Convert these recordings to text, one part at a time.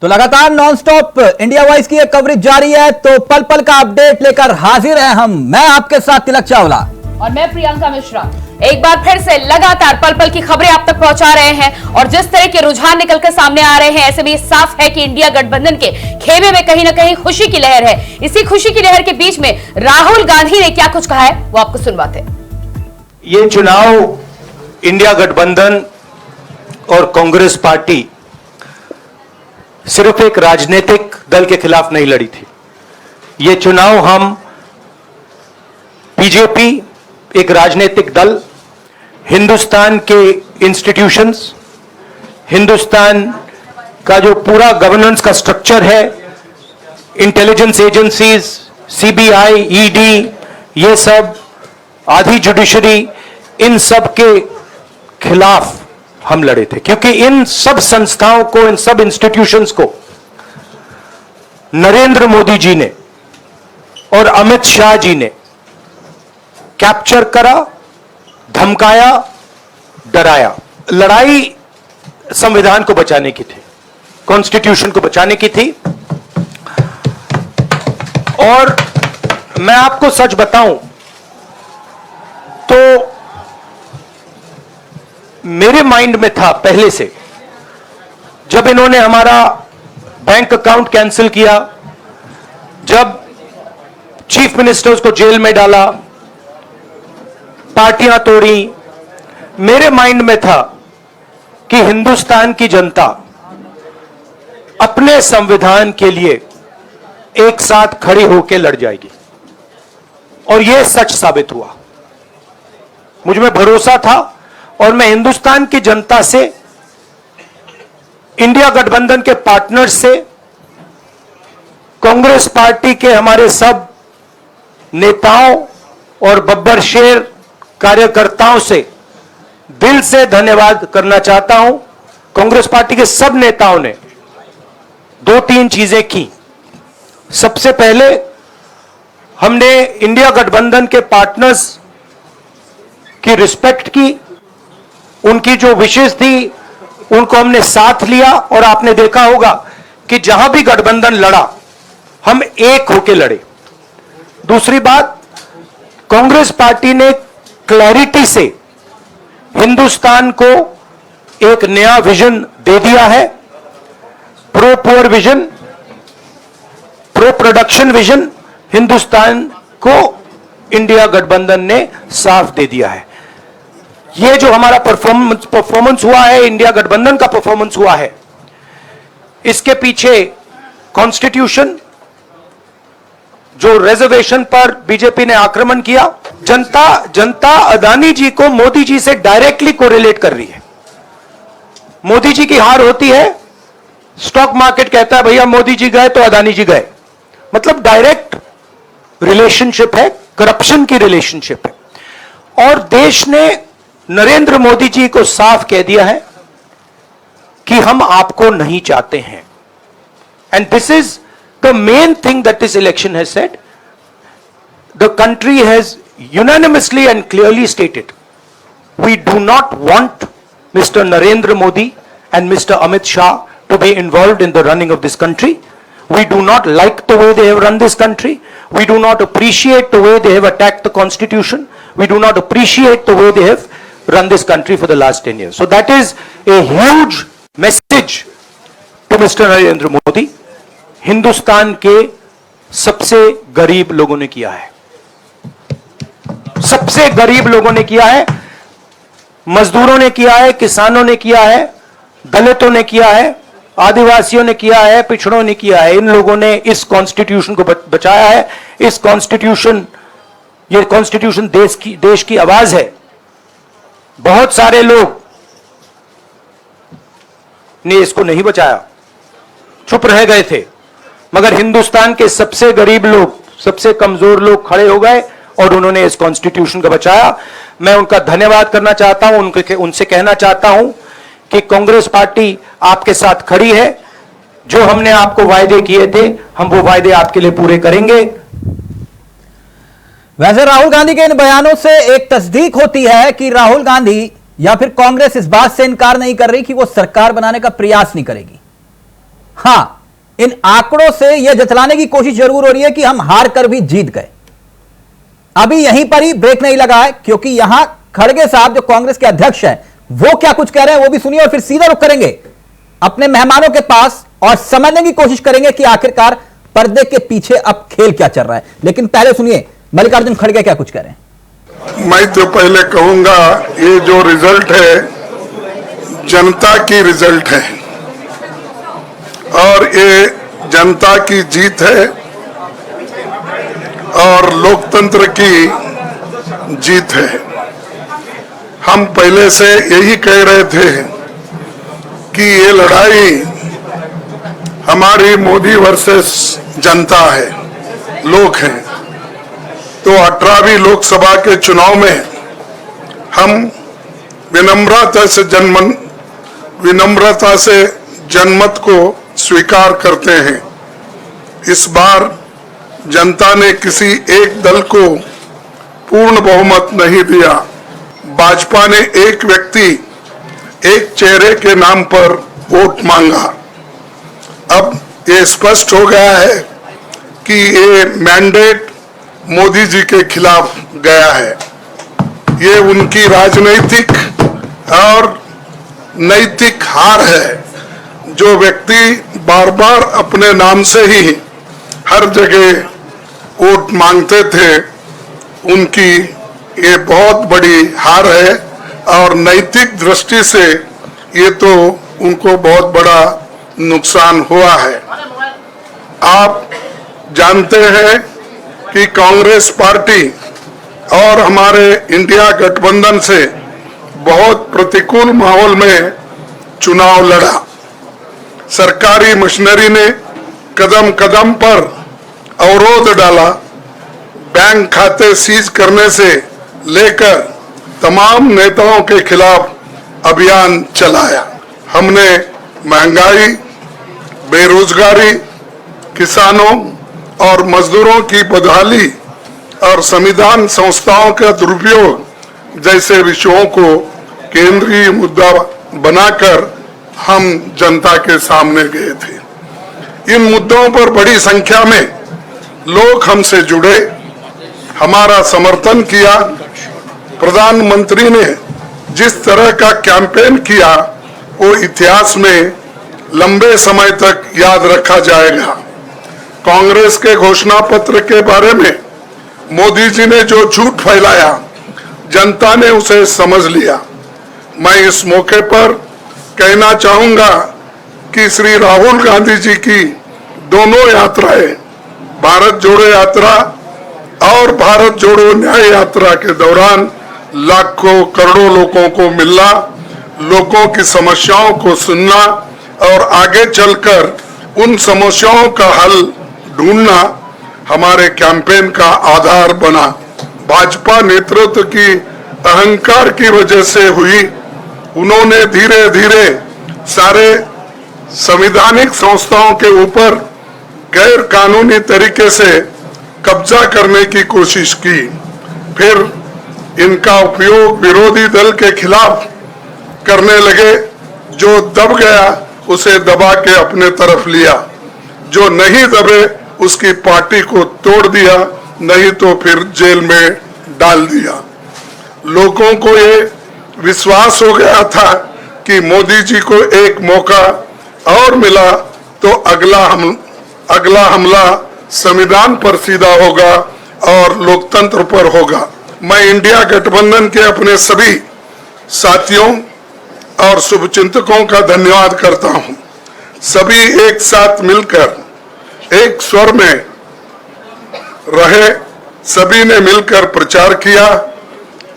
तो लगातार non-stop India voice की ये कवरेज जारी है, तो पल पल का अपडेट लेकर हाजिर हैं हम। मैं आपके साथ तिलक चावला और मैं प्रियंका मिश्रा। एक बार फिर से लगातार पल पल की खबरें आप तक पहुंचा रहे हैं और जिस तरह के रुझान निकलकर सामने आ रहे हैं, ऐसे में साफ है कि इंडिया गठबंधन के खेमे में कहीं ना कहीं खुशी की लहर है। इसी खुशी की लहर के बीच में राहुल गांधी ने क्या कुछ कहा है, वो आपको सुनवाते हैं। ये चुनाव इंडिया गठबंधन और कांग्रेस पार्टी सिर्फ एक राजनीतिक दल के खिलाफ नहीं लड़ी थी। ये चुनाव हम बीजेपी, एक राजनीतिक दल, हिंदुस्तान के इंस्टीट्यूशंस, हिंदुस्तान का जो पूरा गवर्नेंस का स्ट्रक्चर है, इंटेलिजेंस एजेंसीज, सीबीआई, ईडी, ये सब, आधी जुडिशरी, इन सब के खिलाफ हम लड़े थे। क्योंकि इन सब संस्थाओं को, इन सब इंस्टीट्यूशंस को नरेंद्र मोदी जी ने और अमित शाह जी ने कैप्चर करा, धमकाया, डराया। लड़ाई संविधान को बचाने की थी, कॉन्स्टिट्यूशन को बचाने की थी। और मैं आपको सच बताऊं तो मेरे माइंड में था पहले से, जब इन्होंने हमारा बैंक अकाउंट कैंसिल किया, जब चीफ मिनिस्टर्स को जेल में डाला, पार्टियां तोड़ी, मेरे माइंड में था कि हिंदुस्तान की जनता अपने संविधान के लिए एक साथ खड़ी होकर लड़ जाएगी। और यह सच साबित हुआ। मुझ में भरोसा था और मैं हिंदुस्तान की जनता से, इंडिया गठबंधन के पार्टनर्स से, कांग्रेस पार्टी के हमारे सब नेताओं और बब्बर शेर कार्यकर्ताओं से दिल से धन्यवाद करना चाहता हूं। कांग्रेस पार्टी के सब नेताओं ने 2-3 चीजें की। सबसे पहले हमने इंडिया गठबंधन के पार्टनर्स की रिस्पेक्ट की, उनकी जो विशेष थी उनको हमने साथ लिया। और आपने देखा होगा कि जहां भी गठबंधन लड़ा, हम एक होकर लड़े। दूसरी बात, कांग्रेस पार्टी ने क्लैरिटी से हिंदुस्तान को एक नया विजन दे दिया है। Pro poor vision, pro production vision Hindustan को इंडिया गठबंधन ने साफ दे दिया है। ये जो हमारा परफॉर्मेंस हुआ है, इंडिया गठबंधन का परफॉर्मेंस हुआ है, इसके पीछे कॉन्स्टिट्यूशन, जो रिजर्वेशन पर बीजेपी ने आक्रमण किया, जनता अदानी जी को मोदी जी से डायरेक्टली कोरिलेट कर रही है। मोदी जी की हार होती है, स्टॉक मार्केट कहता है भैया मोदी जी गए तो अदानी जी गए। मतलब डायरेक्ट रिलेशनशिप है, करप्शन की रिलेशनशिप है। और देश ने नरेंद्र मोदी जी को साफ कह दिया है कि हम आपको नहीं चाहते हैं। And this is the main thing that this election has said. The country has unanimously and clearly stated, we do not want Mr. Narendra Modi and Mr. Amit Shah to be involved in the running of this country. We do not like the way they have run this country. We do not appreciate the way they have attacked the constitution. We do not appreciate the way they have run this country for the last 10 years. So that is a huge message to Mr. Narendra Modi. Hindustan के सबसे गरीब लोगों ने किया है, सबसे गरीब लोगों ने किया है, मजदूरों ने किया है, किसानों ने किया है, दलितों ने किया है, आदिवासियों ने किया है, पिछड़ों ने किया है। इन लोगों ने इस कॉन्स्टिट्यूशन को बचाया है। इस कॉन्स्टिट्यूशन, ये कॉन्स्टिट्यूशन देश की आवाज है। बहुत सारे लोग ने इसको नहीं बचाया, चुप रह गए थे, मगर हिंदुस्तान के सबसे गरीब लोग, सबसे कमजोर लोग खड़े हो गए और उन्होंने इस कॉन्स्टिट्यूशन को बचाया। मैं उनका धन्यवाद करना चाहता हूं, उनसे कहना चाहता हूं कि कांग्रेस पार्टी आपके साथ खड़ी है। जो हमने आपको वायदे किए थे, हम वो वायदे आपके लिए पूरे करेंगे। वैसे राहुल गांधी के इन बयानों से एक तस्दीक होती है कि राहुल गांधी या फिर कांग्रेस इस बात से इनकार नहीं कर रही कि वो सरकार बनाने का प्रयास नहीं करेगी। हां, इन आंकड़ों से यह जतलाने की कोशिश जरूर हो रही है कि हम हार कर भी जीत गए। अभी यहीं पर ही ब्रेक नहीं लगा है, क्योंकि यहां खड़गे साहब जो कांग्रेस के अध्यक्ष हैं, वो क्या कुछ कह रहे हैं वो भी सुनिए, और फिर सीधा रुख करेंगे अपने मेहमानों के पास और समझने की कोशिश करेंगे कि आखिरकार पर्दे के पीछे अब खेल क्या चल रहा है। लेकिन पहले सुनिए मल्लिकार्जुन खड़गे क्या कुछ कह रहे हैं। मैं तो पहले कहूंगा, ये जो रिजल्ट है जनता की रिजल्ट है और ये जनता की जीत है और लोकतंत्र की जीत है। हम पहले से यही कह रहे थे कि ये लड़ाई हमारी मोदी वर्सेस जनता है, लोग हैं। तो 18वीं लोकसभा के चुनाव में हम विनम्रता से जनमत को स्वीकार करते हैं। इस बार जनता ने किसी एक दल को पूर्ण बहुमत नहीं दिया। भाजपा ने एक व्यक्ति, एक चेहरे के नाम पर वोट मांगा। अब ये स्पष्ट हो गया है कि ये मैंडेट मोदी जी के खिलाफ गया है। ये उनकी राजनीतिक और नैतिक हार है। जो व्यक्ति बार बार अपने नाम से ही हर जगह वोट मांगते थे, उनकी ये बहुत बड़ी हार है और नैतिक दृष्टि से ये तो उनको बहुत बड़ा नुकसान हुआ है। आप जानते हैं कि कांग्रेस पार्टी और हमारे इंडिया गठबंधन से बहुत प्रतिकूल माहौल में चुनाव लड़ा। सरकारी मशीनरी ने कदम कदम पर अवरोध डाला। बैंक खाते सीज करने से लेकर तमाम नेताओं के खिलाफ अभियान चलाया। हमने महंगाई, बेरोजगारी, किसानों और मजदूरों की बदहाली और संविधान संस्थाओं का दुरुपयोग जैसे विषयों को केंद्रीय मुद्दा बनाकर हम जनता के सामने गए थे। इन मुद्दों पर बड़ी संख्या में लोग हमसे जुड़े, हमारा समर्थन किया। प्रधानमंत्री ने जिस तरह का कैंपेन किया वो इतिहास में लंबे समय तक याद रखा जाएगा। कांग्रेस के घोषणा पत्र के बारे में मोदी जी ने जो झूठ फैलाया, जनता ने उसे समझ लिया। मैं इस मौके पर कहना चाहूंगा कि श्री राहुल गांधी जी की दोनों यात्राएं, भारत जोड़ो यात्रा और भारत जोड़ो न्याय यात्रा के दौरान लाखों करोड़ों लोगों को मिलना, लोगों की समस्याओं को सुनना और आगे चलकर उन समस्याओं का हल ढूंढना हमारे कैंपेन का आधार बना। भाजपा नेतृत्व की अहंकार की वजह से हुई। उन्होंने धीरे धीरे सारे संवैधानिक संस्थाओं के ऊपर गैर कानूनी तरीके से कब्जा करने की कोशिश की। फिर इनका उपयोग विरोधी दल के खिलाफ करने लगे। जो दब गया उसे दबा के अपने तरफ लिया, जो नहीं दबे उसकी पार्टी को तोड़ दिया, नहीं तो फिर जेल में डाल दिया। लोगों को ये विश्वास हो गया था कि मोदी जी को एक मौका और मिला तो अगला हमला संविधान पर सीधा होगा और लोकतंत्र पर होगा। मैं इंडिया गठबंधन के अपने सभी साथियों और शुभचिंतकों का धन्यवाद करता हूं। सभी एक साथ मिलकर एक स्वर में रहे, सभी ने मिलकर प्रचार किया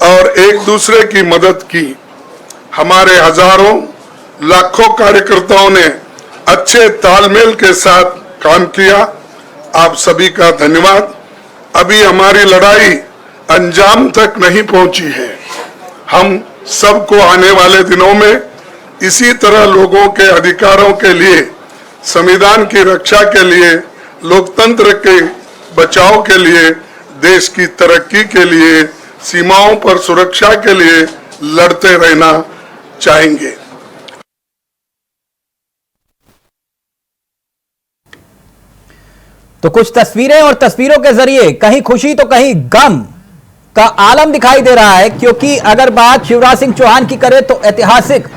और एक दूसरे की मदद की। हमारे हजारों लाखों कार्यकर्ताओं ने अच्छे तालमेल के साथ काम किया। आप सभी का धन्यवाद। अभी हमारी लड़ाई अंजाम तक नहीं पहुंची है। हम सबको आने वाले दिनों में इसी तरह लोगों के अधिकारों के लिए, संविधान की रक्षा के लिए, लोकतंत्र के बचाव के लिए, देश की तरक्की के लिए, सीमाओं पर सुरक्षा के लिए लड़ते रहना चाहेंगे। तो कुछ तस्वीरें और तस्वीरों के जरिए कहीं खुशी तो कहीं गम का आलम दिखाई दे रहा है, क्योंकि अगर बात शिवराज सिंह चौहान की करें तो ऐतिहासिक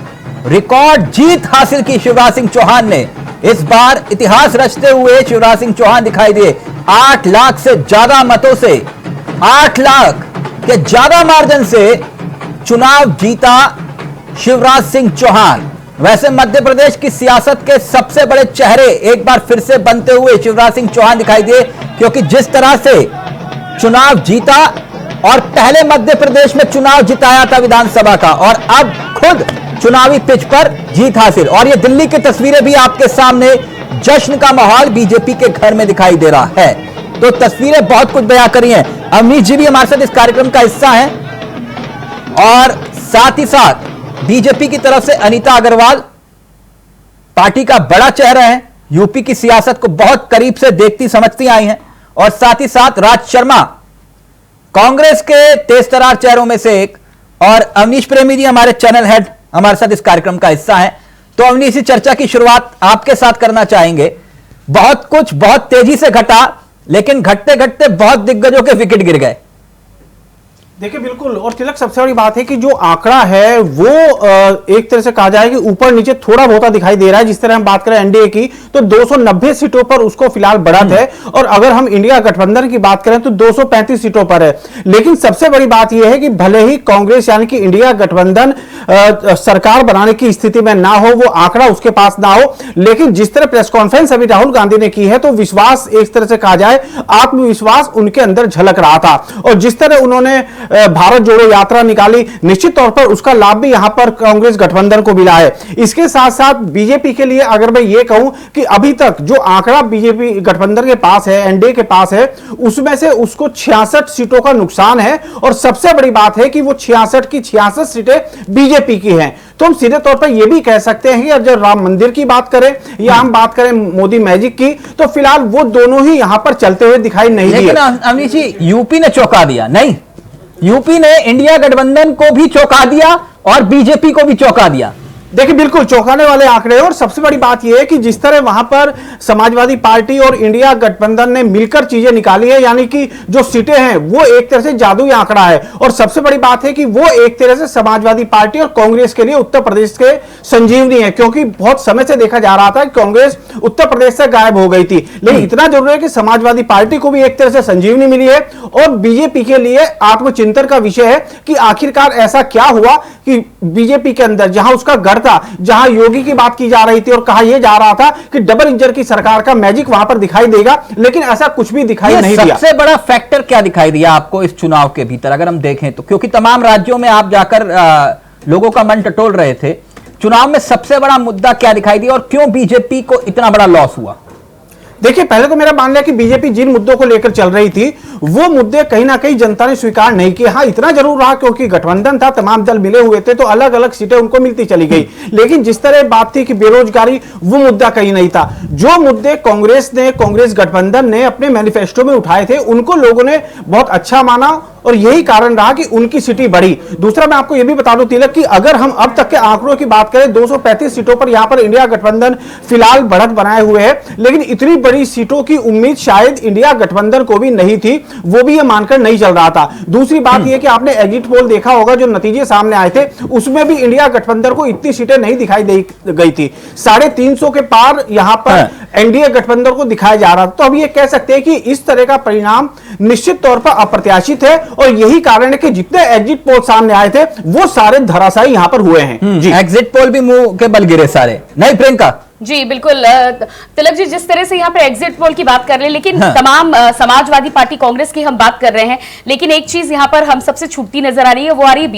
रिकॉर्ड जीत हासिल की शिवराज सिंह चौहान ने। इस बार इतिहास रचते हुए शिवराज सिंह चौहान दिखाई दिए। 8 लाख से ज्यादा मतों से, 8 लाख के ज्यादा मार्जिन से चुनाव जीता शिवराज सिंह चौहान। वैसे मध्य प्रदेश की सियासत के सबसे बड़े चेहरे एक बार फिर से बनते हुए शिवराज सिंह चौहान दिखाई दिए, क्योंकि जिस तरह से चुनाव जीता और पहले मध्य प्रदेश में चुनाव जिताया था विधानसभा का, और अब खुद चुनावी पिच पर जीत हासिल। और ये दिल्ली की तस्वीरें भी आपके सामने, जश्न का माहौल बीजेपी के घर में दिखाई दे रहा है। तो तस्वीरें बहुत कुछ बयां करी हैं। अवनीश जी भी हमारे साथ इस कार्यक्रम का हिस्सा हैं, और साथ ही साथ बीजेपी की तरफ से अनीता अग्रवाल पार्टी का बड़ा चेहरा है, यूपी की सियासत को बहुत करीब से देखती समझती आई हैं, और साथ ही साथ राज शर्मा कांग्रेस के तेजतर्रार चेहरों में से एक, और अवनीश प्रेमी जी हमारे चैनल हेड हमारे साथ इस कार्यक्रम का हिस्सा है। तो अवनीश, चर्चा की शुरुआत आपके साथ करना चाहेंगे। बहुत कुछ बहुत तेजी से घटा, लेकिन घटते घटते बहुत दिग्गजों के विकेट गिर गए। देखिए बिल्कुल, और तिलक सबसे बड़ी बात है कि जो आंकड़ा है वो एक तरह से कहा जाए कि ऊपर नीचे थोड़ा बहुत दिखाई दे रहा है। जिस तरह हम बात करें एनडीए की तो 290 सीटों पर उसको फिलहाल बढ़त है, और अगर हम इंडिया गठबंधन की बात करें तो 235 सीटों पर है। लेकिन सबसे बड़ी बात यह है कि भले ही कांग्रेस यानी कि इंडिया गठबंधन सरकार बनाने की स्थिति में ना हो, वो आंकड़ा उसके पास ना हो, लेकिन जिस तरह प्रेस कॉन्फ्रेंस अभी राहुल गांधी ने की है तो विश्वास, एक तरह से कहा जाए आत्मविश्वास उनके अंदर झलक रहा था। और जिस तरह उन्होंने भारत जोड़ो यात्रा निकाली, निश्चित तौर पर उसका लाभ भी यहां पर कांग्रेस गठबंधन को मिला है। इसके साथ साथ बीजेपी के लिए अगर मैं ये कहूं कि अभी तक जो आंकड़ा बीजेपी गठबंधन के पास है, एनडीए के पास है, उसमें से उसको 66 सीटों का नुकसान है, और सबसे बड़ी बात है कि वो 66 की 66 सीटें बीजेपी की हैं। तो हम सीधे तौर पर यह भी कह सकते हैं कि अगर राम मंदिर की बात करें या हम बात करें मोदी मैजिक की, तो फिलहाल वो दोनों ही यहां पर चलते हुए दिखाई नहीं दिए। लेकिन अवनीश जी, यूपी ने चौंका दिया नहीं? यूपी ने इंडिया गठबंधन को भी चौंका दिया और बीजेपी को भी चौंका दिया। देखिए बिल्कुल चौंकाने वाले आंकड़े, और सबसे बड़ी बात यह है कि जिस तरह वहां पर समाजवादी पार्टी और इंडिया गठबंधन ने मिलकर चीजें निकाली है, यानी कि जो सीटें हैं वो एक तरह से जादुई आंकड़ा है। और सबसे बड़ी बात है कि वो एक तरह से समाजवादी पार्टी और कांग्रेस के लिए उत्तर प्रदेश के संजीवनी है, क्योंकि बहुत समय से देखा जा रहा था कि कांग्रेस उत्तर प्रदेश से गायब हो गई थी। लेकिन इतना जरूर है कि समाजवादी पार्टी को भी एक तरह से संजीवनी मिली है, और बीजेपी के लिए आत्मचिंतन का विषय है कि आखिरकार ऐसा क्या हुआ कि बीजेपी के अंदर जहां उसका गढ़ था, जहां योगी की बात की जा रही थी और कहा यह जा रहा था कि डबल इंजन की सरकार का मैजिक वहां पर दिखाई देगा, लेकिन ऐसा कुछ भी दिखाई नहीं दिया। सबसे बड़ा फैक्टर क्या दिखाई दिया आपको इस चुनाव के भीतर, अगर हम देखें तो? क्योंकि तमाम राज्यों में आप जाकर लोगों का मन टटोल रहे थे, चुनाव में सबसे बड़ा मुद्दा क्या दिखाई दिया और क्यों बीजेपी को इतना बड़ा लॉस हुआ? देखिए पहले तो मेरा मानना है कि बीजेपी जिन मुद्दों को लेकर चल रही थी वो मुद्दे कहीं ना कहीं जनता ने स्वीकार नहीं किए। हाँ, इतना जरूर रहा क्योंकि गठबंधन था, तमाम दल मिले हुए थे, तो अलग अलग सीटें उनको मिलती चली गई। लेकिन जिस तरह बात थी कि बेरोजगारी, वो मुद्दा कहीं नहीं था। जो मुद्दे कांग्रेस गठबंधन ने अपने मैनिफेस्टो में उठाए थे उनको लोगों ने बहुत अच्छा माना, और यही कारण रहा कि उनकी सीटें बढ़ी। दूसरा मैं आपको यह भी बता दूं तिलक कि अगर हम अब तक के आंकड़ों की बात करें, 235 सीटों पर यहां पर इंडिया गठबंधन फिलहाल बढ़त बनाए हुए है, लेकिन इतनी बड़ी सीटों की उम्मीद शायद इंडिया गठबंधन को भी नहीं थी, वो भी यह मानकर नहीं चल रहा था। दूसरी बात यह कि आपने एग्जिट पोल देखा होगा, जो नतीजे सामने आए थे उसमें भी इंडिया गठबंधन को इतनी सीटें नहीं दिखाई दे गई थी। 350 के पार यहां पर एनडीए गठबंधन को दिखाया जा रहा था। तो अब यह कह सकते हैं कि इस तरह का परिणाम निश्चित तौर पर अप्रत्याशित है, और यही कारण है कि जितने एग्जिट पोल सामने आए थे वो सारे धराशायी यहां पर हुए हैं। जी, एग्जिट पोल भी मुंह के बल गिरे सारे, नहीं प्रियंका? जी बिल्कुल तिलक जी, जिस तरह से यहाँ पे एग्जिट पोल की बात कर रहे हैं, लेकिन तमाम समाजवादी पार्टी कांग्रेस की हम बात कर रहे हैं, लेकिन एक चीज यहाँ पर हम सबसे छूटती नजर आ रही है, वो आ रही है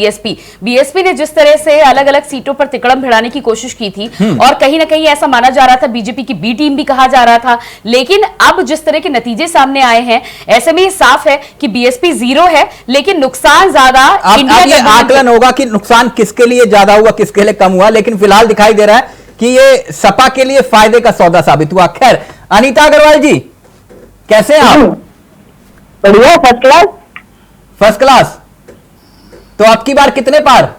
बीएसपी ने जिस तरह से अलग अलग सीटों पर तिकड़म भिड़ाने की कोशिश की थी, और कहीं ना कहीं ऐसा माना जा रहा था, बीजेपी की बी टीम भी कहा जा रहा था। लेकिन अब जिस तरह के नतीजे सामने आए हैं, ऐसे में ये साफ है कि बीएसपी 0 है, लेकिन नुकसान ज्यादा इंडिया का आकलन होगा कि नुकसान किसके लिए ज्यादा हुआ, किसके लिए कम हुआ, लेकिन फिलहाल दिखाई दे रहा है कि ये सपा के लिए फायदे का सौदा साबित हुआ। खैर, अनीता अग्रवाल जी कैसे हैं आप? बढ़िया, फर्स्ट क्लास। First class. तो आपकी बार कितने पार?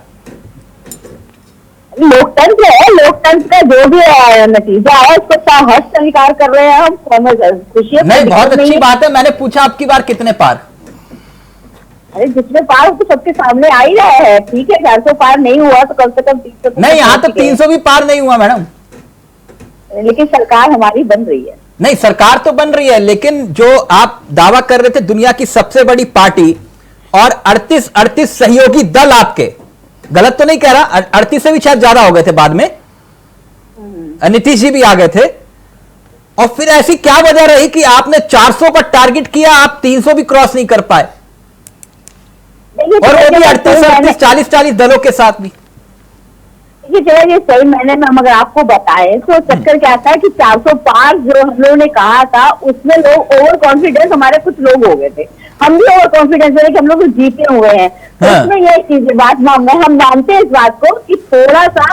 लोकतंत्र है, लोकतंत्र का जो भी नतीजा है उसको हर्ष स्वीकार कर रहे हैं हम, खुशी है। नहीं, बहुत अच्छी बात है। मैंने पूछा आपकी बार कितने पार? अरे जिसमें पार तो सबके सामने आ ही रहा है। ठीक है, 400 पार नहीं हुआ तो कम से कम 300। नहीं, यहाँ तो 300 भी पार नहीं हुआ मैडम। लेकिन सरकार हमारी बन रही है। नहीं, सरकार तो बन रही है, लेकिन जो आप दावा कर रहे थे दुनिया की सबसे बड़ी पार्टी और 38 सहयोगी दल आपके, गलत तो नहीं कह रहा, 38 से भी शायद ज्यादा हो गए थे बाद में, नीतीश जी भी आ गए थे, और फिर ऐसी क्या वजह रही कि आपने 400 पर टारगेट किया, आप 300 भी क्रॉस नहीं कर पाए, और वो भी 38 40 दलों के साथ भी? ये सही मैंने में हम अगर आपको बताएं तो चक्कर क्या था कि 400 पार जो हम लोगों ने कहा था उसमें लोग ओवर कॉन्फिडेंस, हमारे कुछ लोग हो गए थे, हम भी ओवर कॉन्फिडेंस है कि हम लोग जीते हुए हैं। तो हाँ। उसमें ये चीज बात हम मानते हैं इस बात को कि थोड़ा सा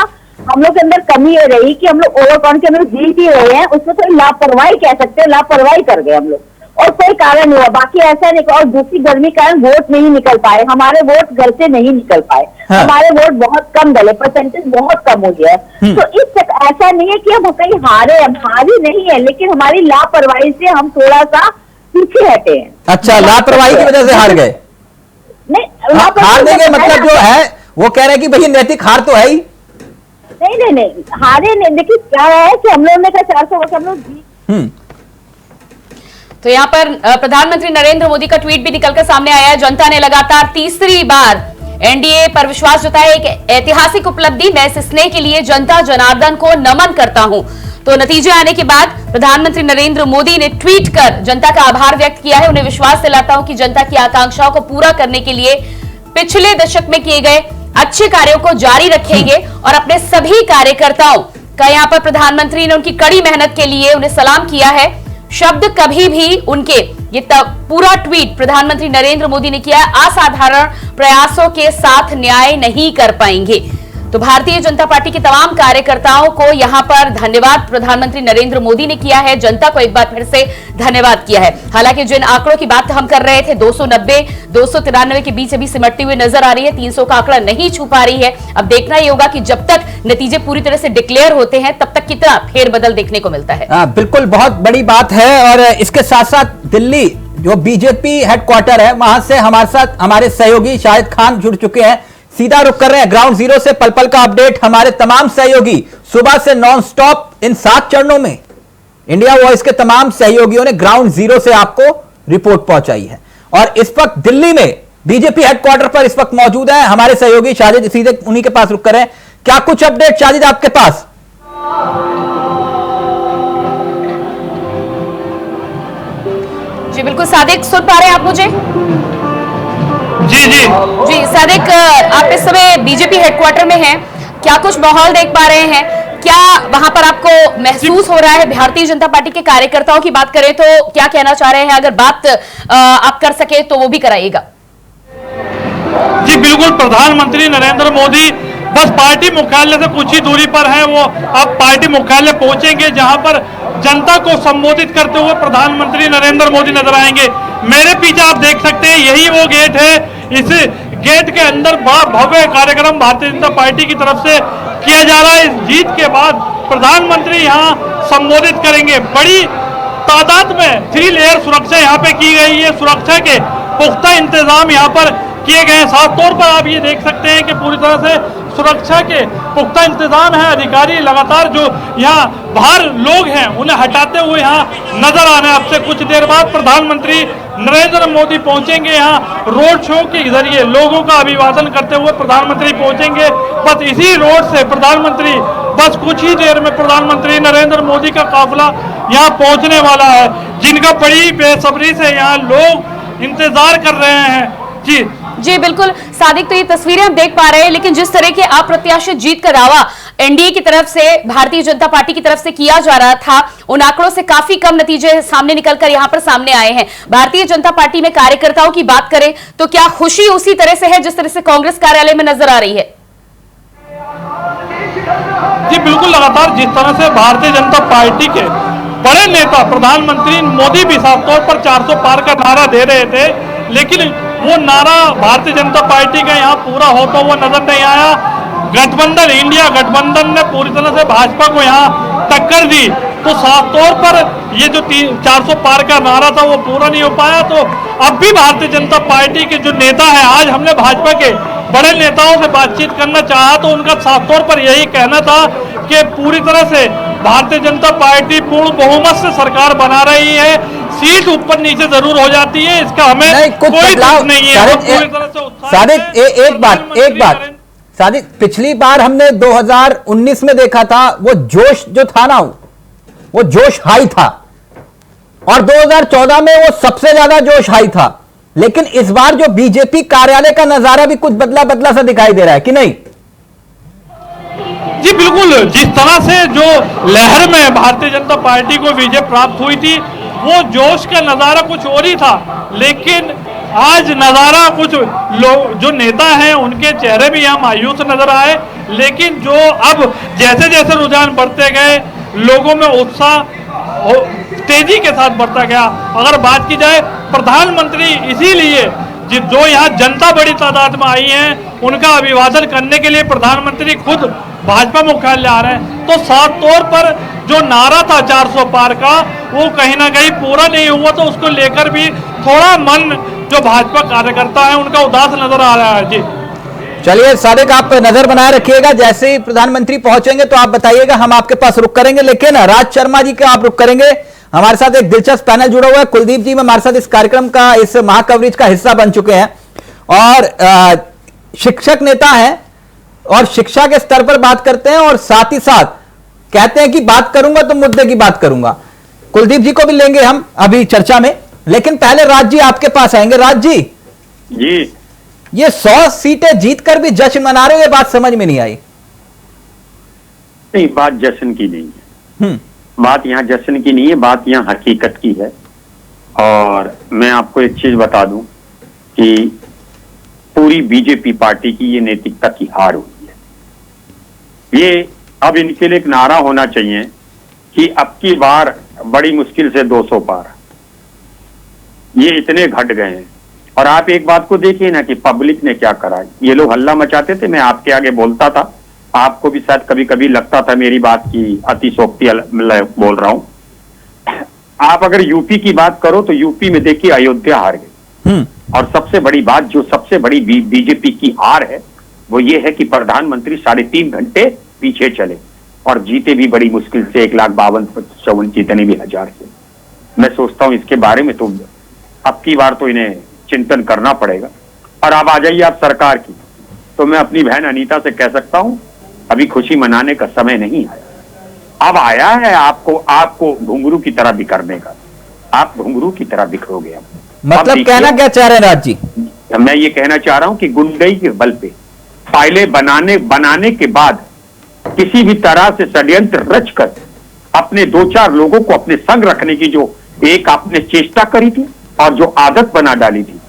हम लोग के अंदर कमी ये रही कि हम लोग ओवर कॉन्फिडेंस जीत ही रहे हैं, उसमें थोड़ी लापरवाही कह सकते हैं, लापरवाही कर गए हम लोग, और कोई कारण नहीं हुआ। बाकी ऐसा नहीं, और दूसरी गर्मी के कारण वोट नहीं निकल पाए, हमारे वोट घर से नहीं निकल पाए। हाँ। हमारे वोट बहुत कम डले, परसेंटेज बहुत कम हो गया है। तो इस ऐसा नहीं है कि हम कहीं हारे, हम हारी नहीं है, लेकिन हमारी लापरवाही से हम थोड़ा सा पीछे हटे हैं। अच्छा, लापरवाही की वजह से हार गए? नहीं, हारने के मतलब जो है वो कह रहे हैं कि भैया नैतिक हार तो है ही नहीं, हारे नहीं। देखिए क्या है कि हम लोगों ने कहा 400 वर्ष हम लोग तो यहाँ पर प्रधानमंत्री नरेंद्र मोदी का ट्वीट भी निकलकर सामने आया है। जनता ने लगातार तीसरी बार एनडीए पर विश्वास जताया, एक ऐतिहासिक उपलब्धि, मैं इस स्नेह के लिए जनता जनार्दन को नमन करता हूं। तो नतीजे आने के बाद प्रधानमंत्री नरेंद्र मोदी ने ट्वीट कर जनता का आभार व्यक्त किया है। उन्हें विश्वास दिलाता हूं कि जनता की आकांक्षाओं को पूरा करने के लिए पिछले दशक में किए गए अच्छे कार्यों को जारी रखेंगे, और अपने सभी कार्यकर्ताओं का यहाँ पर प्रधानमंत्री ने उनकी कड़ी मेहनत के लिए उन्हें सलाम किया है। शब्द कभी भी उनके, ये पूरा ट्वीट प्रधानमंत्री नरेंद्र मोदी ने किया, असाधारण प्रयासों के साथ न्याय नहीं कर पाएंगे। तो भारतीय जनता पार्टी के तमाम कार्यकर्ताओं को यहां पर धन्यवाद प्रधानमंत्री नरेंद्र मोदी ने किया है, जनता को एक बार फिर से धन्यवाद किया है। हालांकि जिन आंकड़ों की बात हम कर रहे थे 290 293 के बीच अभी सिमटती हुई नजर आ रही है, 300 का आंकड़ा नहीं छू पा रही है। अब देखना ही होगा कि जब तक नतीजे पूरी तरह से डिक्लेयर होते हैं तब तक कितना फेरबदल देखने को मिलता है। बिल्कुल, बहुत बड़ी बात है। और इसके साथ साथ दिल्ली जो बीजेपी हेडक्वार्टर है, वहां से हमारे साथ हमारे सहयोगी शाहिद खान जुड़ चुके हैं। सीधा रुक कर रहे हैं ग्राउंड जीरो से पल पल का अपडेट। हमारे तमाम सहयोगी सुबह से नॉन स्टॉप इन 7 चरणों में इंडिया वॉइस के तमाम सहयोगियों ने ग्राउंड जीरो से आपको रिपोर्ट पहुंचाई है। और इस वक्त दिल्ली में बीजेपी हेडक्वार्टर पर इस वक्त मौजूद है हमारे सहयोगी शाहिद, सीधे उन्हीं के पास रुक कर रहे हैं। क्या कुछ अपडेट शाहिद आपके पास? जी बिल्कुल सादिक, सुन पा रहे हैं आप मुझे? जी सादिक, आप इस समय बीजेपी हेडक्वार्टर में हैं, क्या कुछ माहौल देख पा रहे हैं? क्या वहां पर आपको महसूस हो रहा है? भारतीय जनता पार्टी के कार्यकर्ताओं की बात करें तो क्या कहना चाह रहे हैं? अगर बात आप कर सके तो वो भी कराइएगा। जी बिल्कुल, प्रधानमंत्री नरेंद्र मोदी बस पार्टी मुख्यालय से कुछ ही दूरी पर हैं। वो अब पार्टी मुख्यालय पहुंचेंगे जहां पर जनता को संबोधित करते हुए प्रधानमंत्री नरेंद्र मोदी नजर आएंगे। मेरे पीछे आप देख सकते हैं, यही वो गेट है। इस गेट के अंदर बड़ा भव्य कार्यक्रम भारतीय जनता पार्टी की तरफ से किया जा रहा है। इस जीत के बाद प्रधानमंत्री यहां संबोधित करेंगे। बड़ी तादाद में 3 लेयर सुरक्षा यहाँ पे की गई है। सुरक्षा के पुख्ता इंतजाम यहाँ पर किए गए हैं। साफ तौर पर आप ये देख सकते हैं कि पूरी तरह से सुरक्षा के पुख्ता इंतजाम है। अधिकारी लगातार जो यहाँ बाहर लोग हैं उन्हें हटाते हुए यहाँ नजर आ रहे हैं। अब से कुछ देर बाद प्रधानमंत्री नरेंद्र मोदी पहुंचेंगे। यहाँ रोड शो के जरिए लोगों का अभिवादन करते हुए प्रधानमंत्री पहुंचेंगे। बस इसी रोड से प्रधानमंत्री, बस कुछ ही देर में प्रधानमंत्री नरेंद्र मोदी का काफिला यहाँ पहुंचने वाला है, जिनका बड़ी बेसब्री से यहाँ लोग इंतजार कर रहे हैं। जी बिल्कुल सादिक, तो ये तस्वीरें हम देख पा रहे हैं, लेकिन जिस तरह के अप्रत्याशित जीत का दावा एनडीए की तरफ से, भारतीय जनता पार्टी की तरफ से किया जा रहा था, उन आंकड़ों से काफी कम नतीजे सामने निकलकर यहां पर सामने आए हैं। भारतीय जनता पार्टी में कार्यकर्ताओं की बात करें तो क्या खुशी उसी तरह से है जिस तरह से कांग्रेस कार्यालय में नजर आ रही है? जी बिल्कुल, लगातार जिस तरह से भारतीय जनता पार्टी के बड़े नेता प्रधानमंत्री मोदी भी साफ तौर पर 400 पार का नारा दे रहे थे, लेकिन वो नारा भारतीय जनता पार्टी का यहाँ पूरा होता हुआ नजर नहीं आया। गठबंधन, इंडिया गठबंधन ने पूरी तरह से भाजपा को यहाँ टक्कर दी, तो साफ तौर पर ये जो 400 पार का नारा था वो पूरा नहीं हो पाया। तो अब भी भारतीय जनता पार्टी के जो नेता है, आज हमने भाजपा के बड़े नेताओं से बातचीत करना चाहा तो उनका साफ तौर पर यही कहना था कि पूरी तरह से भारतीय जनता पार्टी पूर्ण बहुमत से सरकार बना रही है, सीट ऊपर नीचे जरूर हो जाती है, इसका हमें नहीं, कुछ कोई बदलाव दुख नहीं है। पूरी तरह से सादिक एक बात सादिक, पिछली बार हमने 2019 में देखा था, वो जोश जो था ना, वो जोश हाई था, और 2014 में वो सबसे ज्यादा जोश हाई था। लेकिन इस बार जो बीजेपी कार्यालय का नजारा भी कुछ बदला बदला सा दिखाई दे रहा है कि नहीं? जी बिल्कुल, जिस तरह से जो लहर में भारतीय जनता पार्टी को विजय प्राप्त हुई थी, वो जोश का नजारा कुछ और ही था। लेकिन आज नजारा कुछ लोग जो नेता हैं उनके चेहरे भी यहाँ मायूस नजर आए। लेकिन जो अब जैसे जैसे रुझान बढ़ते गए, लोगों में उत्साह तेजी के साथ बढ़ता गया। अगर बात की जाए प्रधानमंत्री, इसीलिए जो यहाँ जनता बड़ी तादाद में आई है, उनका अभिवादन करने के लिए प्रधानमंत्री खुद भाजपा मुख्यालय आ रहे हैं। तो साफ तौर पर जो नारा था 400 पार का, वो कहीं ना कहीं पूरा नहीं हुआ, तो उसको लेकर भी थोड़ा मन जो भाजपा कार्यकर्ता है उनका उदास नजर आ रहा है। जी चलिए सादिक, आप नजर बनाए रखिएगा, जैसे ही प्रधानमंत्री पहुंचेंगे तो आप बताइएगा, हम आपके पास रुक करेंगे। लेकिन राज शर्मा जी का आप रुक करेंगे, हमारे साथ एक दिलचस्प पैनल जुड़ा हुआ है। कुलदीप जी में हमारे साथ इस कार्यक्रम का, इस महाकवरेज का हिस्सा बन चुके हैं और शिक्षक नेता हैं और शिक्षा के स्तर पर बात करते हैं, और साथ ही साथ कहते हैं कि बात करूंगा तो मुद्दे की बात करूंगा। कुलदीप जी को भी लेंगे हम अभी चर्चा में, लेकिन पहले राज जी आपके पास आएंगे। राज जी, ये 100 सीटें जीतकर भी जश्न मना रहे हो, ये बात समझ में नहीं आई। नहीं, बात जश्न की नहीं है, बात यहाँ जश्न की नहीं है, बात यहाँ हकीकत की है। और मैं आपको एक चीज बता दूं कि पूरी बीजेपी पार्टी की ये नैतिकता की हार हुई है। ये अब इनके लिए एक नारा होना चाहिए कि अब की बार बड़ी मुश्किल से 200 पार। ये इतने घट गए हैं। और आप एक बात को देखिए ना कि पब्लिक ने क्या करा। ये लोग हल्ला मचाते थे, मैं आपके आगे बोलता था, आपको भी शायद कभी कभी लगता था मेरी बात की अतिशोक्ति बोल रहा हूं। आप अगर यूपी की बात करो तो यूपी में देखिए अयोध्या हार गई। और सबसे बड़ी बात, जो सबसे बड़ी बीजेपी की हार है, वो ये है कि प्रधानमंत्री 3.5 घंटे पीछे चले और जीते भी बड़ी मुश्किल से 1,52,54 जितने भी हजार से। मैं सोचता हूं इसके बारे में तो अब की बार तो इन्हें चिंतन करना पड़ेगा। और अब आ जाइए आप सरकार की, तो मैं अपनी बहन अनीता से कह सकता हूं, अभी खुशी मनाने का समय नहीं आया। अब आया है आपको घुंघरू की तरह बिखरने का। आप घुंघरू की तरह बिखरोगे। मतलब कहना क्या चाह रहे हैं राज जी? मैं ये कहना चाह रहा हूं कि गुंडई के बल पे फाइलें बनाने के बाद किसी भी तरह से षड्यंत्र रचकर अपने 2-4 लोगों को अपने संग रखने की जो एक आपने चेष्टा करी थी और जो आदत बना डाली थी,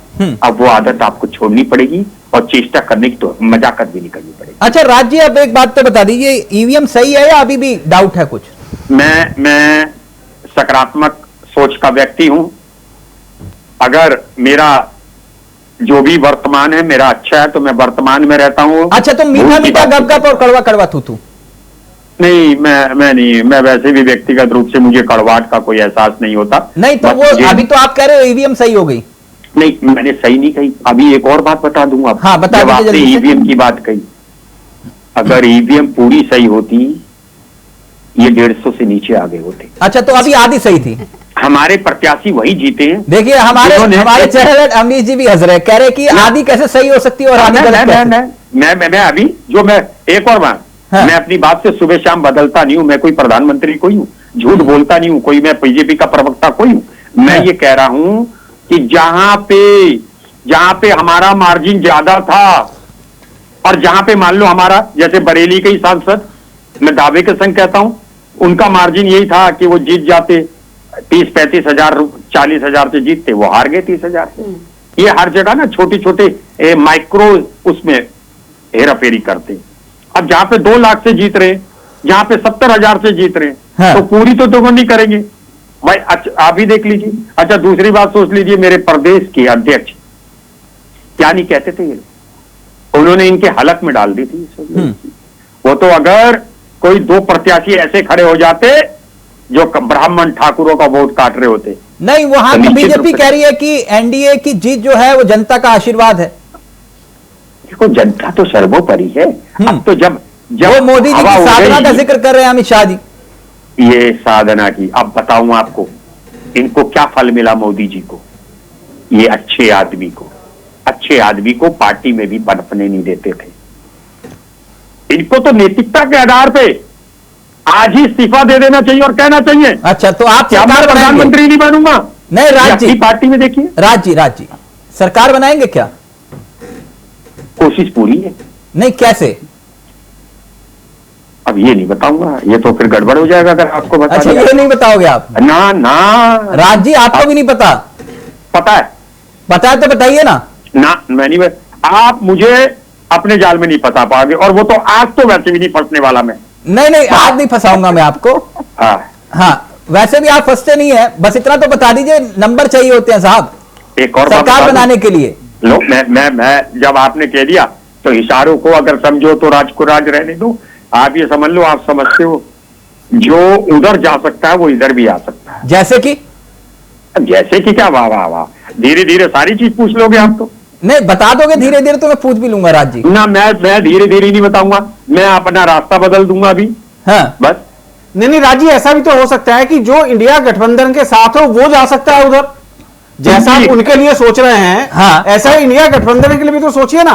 अब वो आदत आपको छोड़नी पड़ेगी और चेष्टा करने की तो मजाकत भी नहीं करनी पड़ेगी। अच्छा राज जी, अब एक बात तो बता दीजिए, ईवीएम सही है या अभी भी डाउट है कुछ? मैं सकारात्मक सोच का व्यक्ति हूं। अगर मेरा जो भी वर्तमान है मेरा अच्छा है तो मैं वर्तमान में रहता हूं। अच्छा, तो मीठा मीठा गप गप और कड़वा कड़वा थू थू? नहीं, मैं वैसे भी व्यक्तिगत रूप से मुझे कड़वाहट का कोई एहसास नहीं होता। नहीं तो वो अभी तो आप कह रहे हो ईवीएम सही हो गई। नहीं, मैंने सही नहीं कही। अभी एक और बात बता दूंगा। हाँ, बता दीजिए। आपने ईवीएम की बात कही, अगर ईवीएम पूरी सही होती ये 150 से नीचे आ गए होते। अच्छा, तो अभी आधी सही थी। हमारे प्रत्याशी वही जीते हैं। देखिए हमारे चैनल अमीश जी भी हंस रहे, कह रहे कि आधी कैसे सही हो सकती है और आधी गलत कैसे? मैं अभी जो मैं एक और बात, मैं अपनी बात से सुबह शाम बदलता नहीं हूं। मैं कोई प्रधानमंत्री कोई हूं, झूठ बोलता नहीं हूं कोई, मैं बीजेपी का प्रवक्ता कोई हूं। मैं ये कह रहा हूं कि जहां पे हमारा मार्जिन ज्यादा था और जहां पे मान लो हमारा, जैसे बरेली के ही सांसद, मैं दावे के संग कहता हूं, उनका मार्जिन यही था कि वो जीत जाते 30-35 हजार, 40 हजार से जीतते, वो हार गए 30 हजार से। ये हर जगह ना छोटे छोटे माइक्रो उसमें हेराफेरी करते। अब जहां पे 2 लाख से जीत रहे, जहां पे 70 हजार से जीत रहे, तो पूरी तो दोगुनी करेंगे भाई। अच्छा, आप ही देख लीजिए। अच्छा, दूसरी बात सोच लीजिए, मेरे प्रदेश के अध्यक्ष क्या नहीं कहते थे ये, उन्होंने इनके हलक में डाल दी थी वो तो अगर कोई दो प्रत्याशी ऐसे खड़े हो जाते जो ब्राह्मण ठाकुरों का वोट काट रहे होते। नहीं, वहां तो निश्चित बीजेपी रूप से कह रही है कि एनडीए की जीत जो है वो जनता का आशीर्वाद है। देखो, जनता तो सर्वोपरि है। अब तो जब वो मोदी जी हवा की उड़ साधना गई, का जिक्र कर रहे हैं अमित शाह जी। ये साधना की अब बताऊं आपको, इनको क्या फल मिला मोदी जी को? ये अच्छे आदमी को पार्टी में भी पनपने नहीं देते थे। इनको तो नैतिकता के आधार पे आज ही इस्तीफा दे देना चाहिए और कहना चाहिए अच्छा, तो आप क्या मैं सरकार बनाएंगे? प्रधानमंत्री नहीं बनूंगा। नहीं, राज जी, पार्टी में देखिए, राज जी सरकार बनाएंगे क्या? कोशिश पूरी है। नहीं, कैसे? अब ये नहीं बताऊंगा, ये तो फिर गड़बड़ हो जाएगा अगर आपको बता अच्छा, दिया। ये नहीं बताओगे आप? ना राज जी, आपको भी नहीं पता? पता है। पता है तो बताइए ना। मैं नहीं, आप मुझे अपने जाल में नहीं फंसा पाओगे, और वो तो आज तो वैसे भी नहीं फंसने वाला मैं। नहीं, आज नहीं फंसाऊंगा मैं आपको। हाँ, वैसे भी आप फंसते नहीं है। बस इतना तो बता दीजिए, नंबर चाहिए होते हैं साहब एक और बात सरकार बता दूं? बनाने के लिए। लो, मैं जब आपने कह दिया तो इशारों को अगर समझो तो राज को राज रहने दो। आप ये समझ लो, आप समझते हो जो उधर जा सकता है वो इधर भी आ सकता है। जैसे कि क्या? वाह वाह वाह, धीरे धीरे सारी चीज पूछ लोगे आप तो। नहीं, बता दोगे धीरे धीरे तो मैं पूछ भी लूंगा राज जी। ना, मैं धीरे धीरे नहीं बताऊंगा, मैं अपना रास्ता बदल दूंगा अभी। हाँ, बस। नहीं राजी, ऐसा भी तो हो सकता है कि जो इंडिया गठबंधन के साथ हो वो जा सकता है उधर, जैसा आप उनके लिए सोच रहे हैं। हाँ, ऐसा ही इंडिया गठबंधन के लिए भी तो सोचिए ना।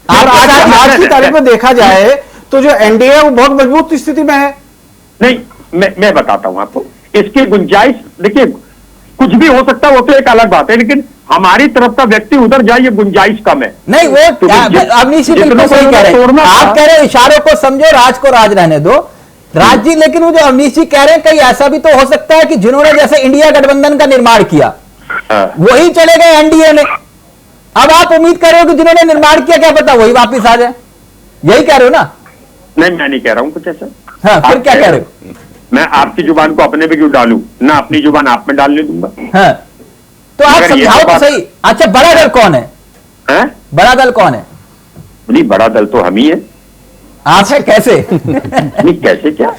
आप आज की तारीख में देखा जाए तो जो एनडीए है वो बहुत मजबूत स्थिति में है। नहीं, मैं बताता हूं आपको इसकी गुंजाइश। देखिए, कुछ भी हो सकता है, वो तो एक अलग बात है, लेकिन हमारी तरफ का व्यक्ति उधर जाए ये गुंजाइश कम है। नहीं, वो अवनीश जी बिल्कुल सही कह रहे हैं। आप कह रहे हैं इशारों को समझो, राज को राज रहने दो। राज जी, लेकिन वो जो अवनीश जी कह रहे हैं, कहीं ऐसा भी तो हो सकता है कि जिन्होंने जैसे इंडिया गठबंधन का निर्माण किया वही चले गए एनडीए में। अब आप उम्मीद कर रहे हो कि जिन्होंने निर्माण किया, क्या पता वही वापिस आ जाए? यही कह रहे हो ना? नहीं, मैं नहीं कह रहा हूं कुछ ऐसा। हाँ, फिर क्या कह रहे हो? मैं आपकी जुबान को अपने पे क्यों डालूं? ना अपनी जुबान आप में डालने दूंगा। हाँ, तो आप मगर ये समझाओ तो तो बात- सही। अच्छा, बड़ा दल कौन है? बड़ा दल कौन है? नहीं, बड़ा दल तो हम ही है। आप है कैसे? नहीं, कैसे क्या?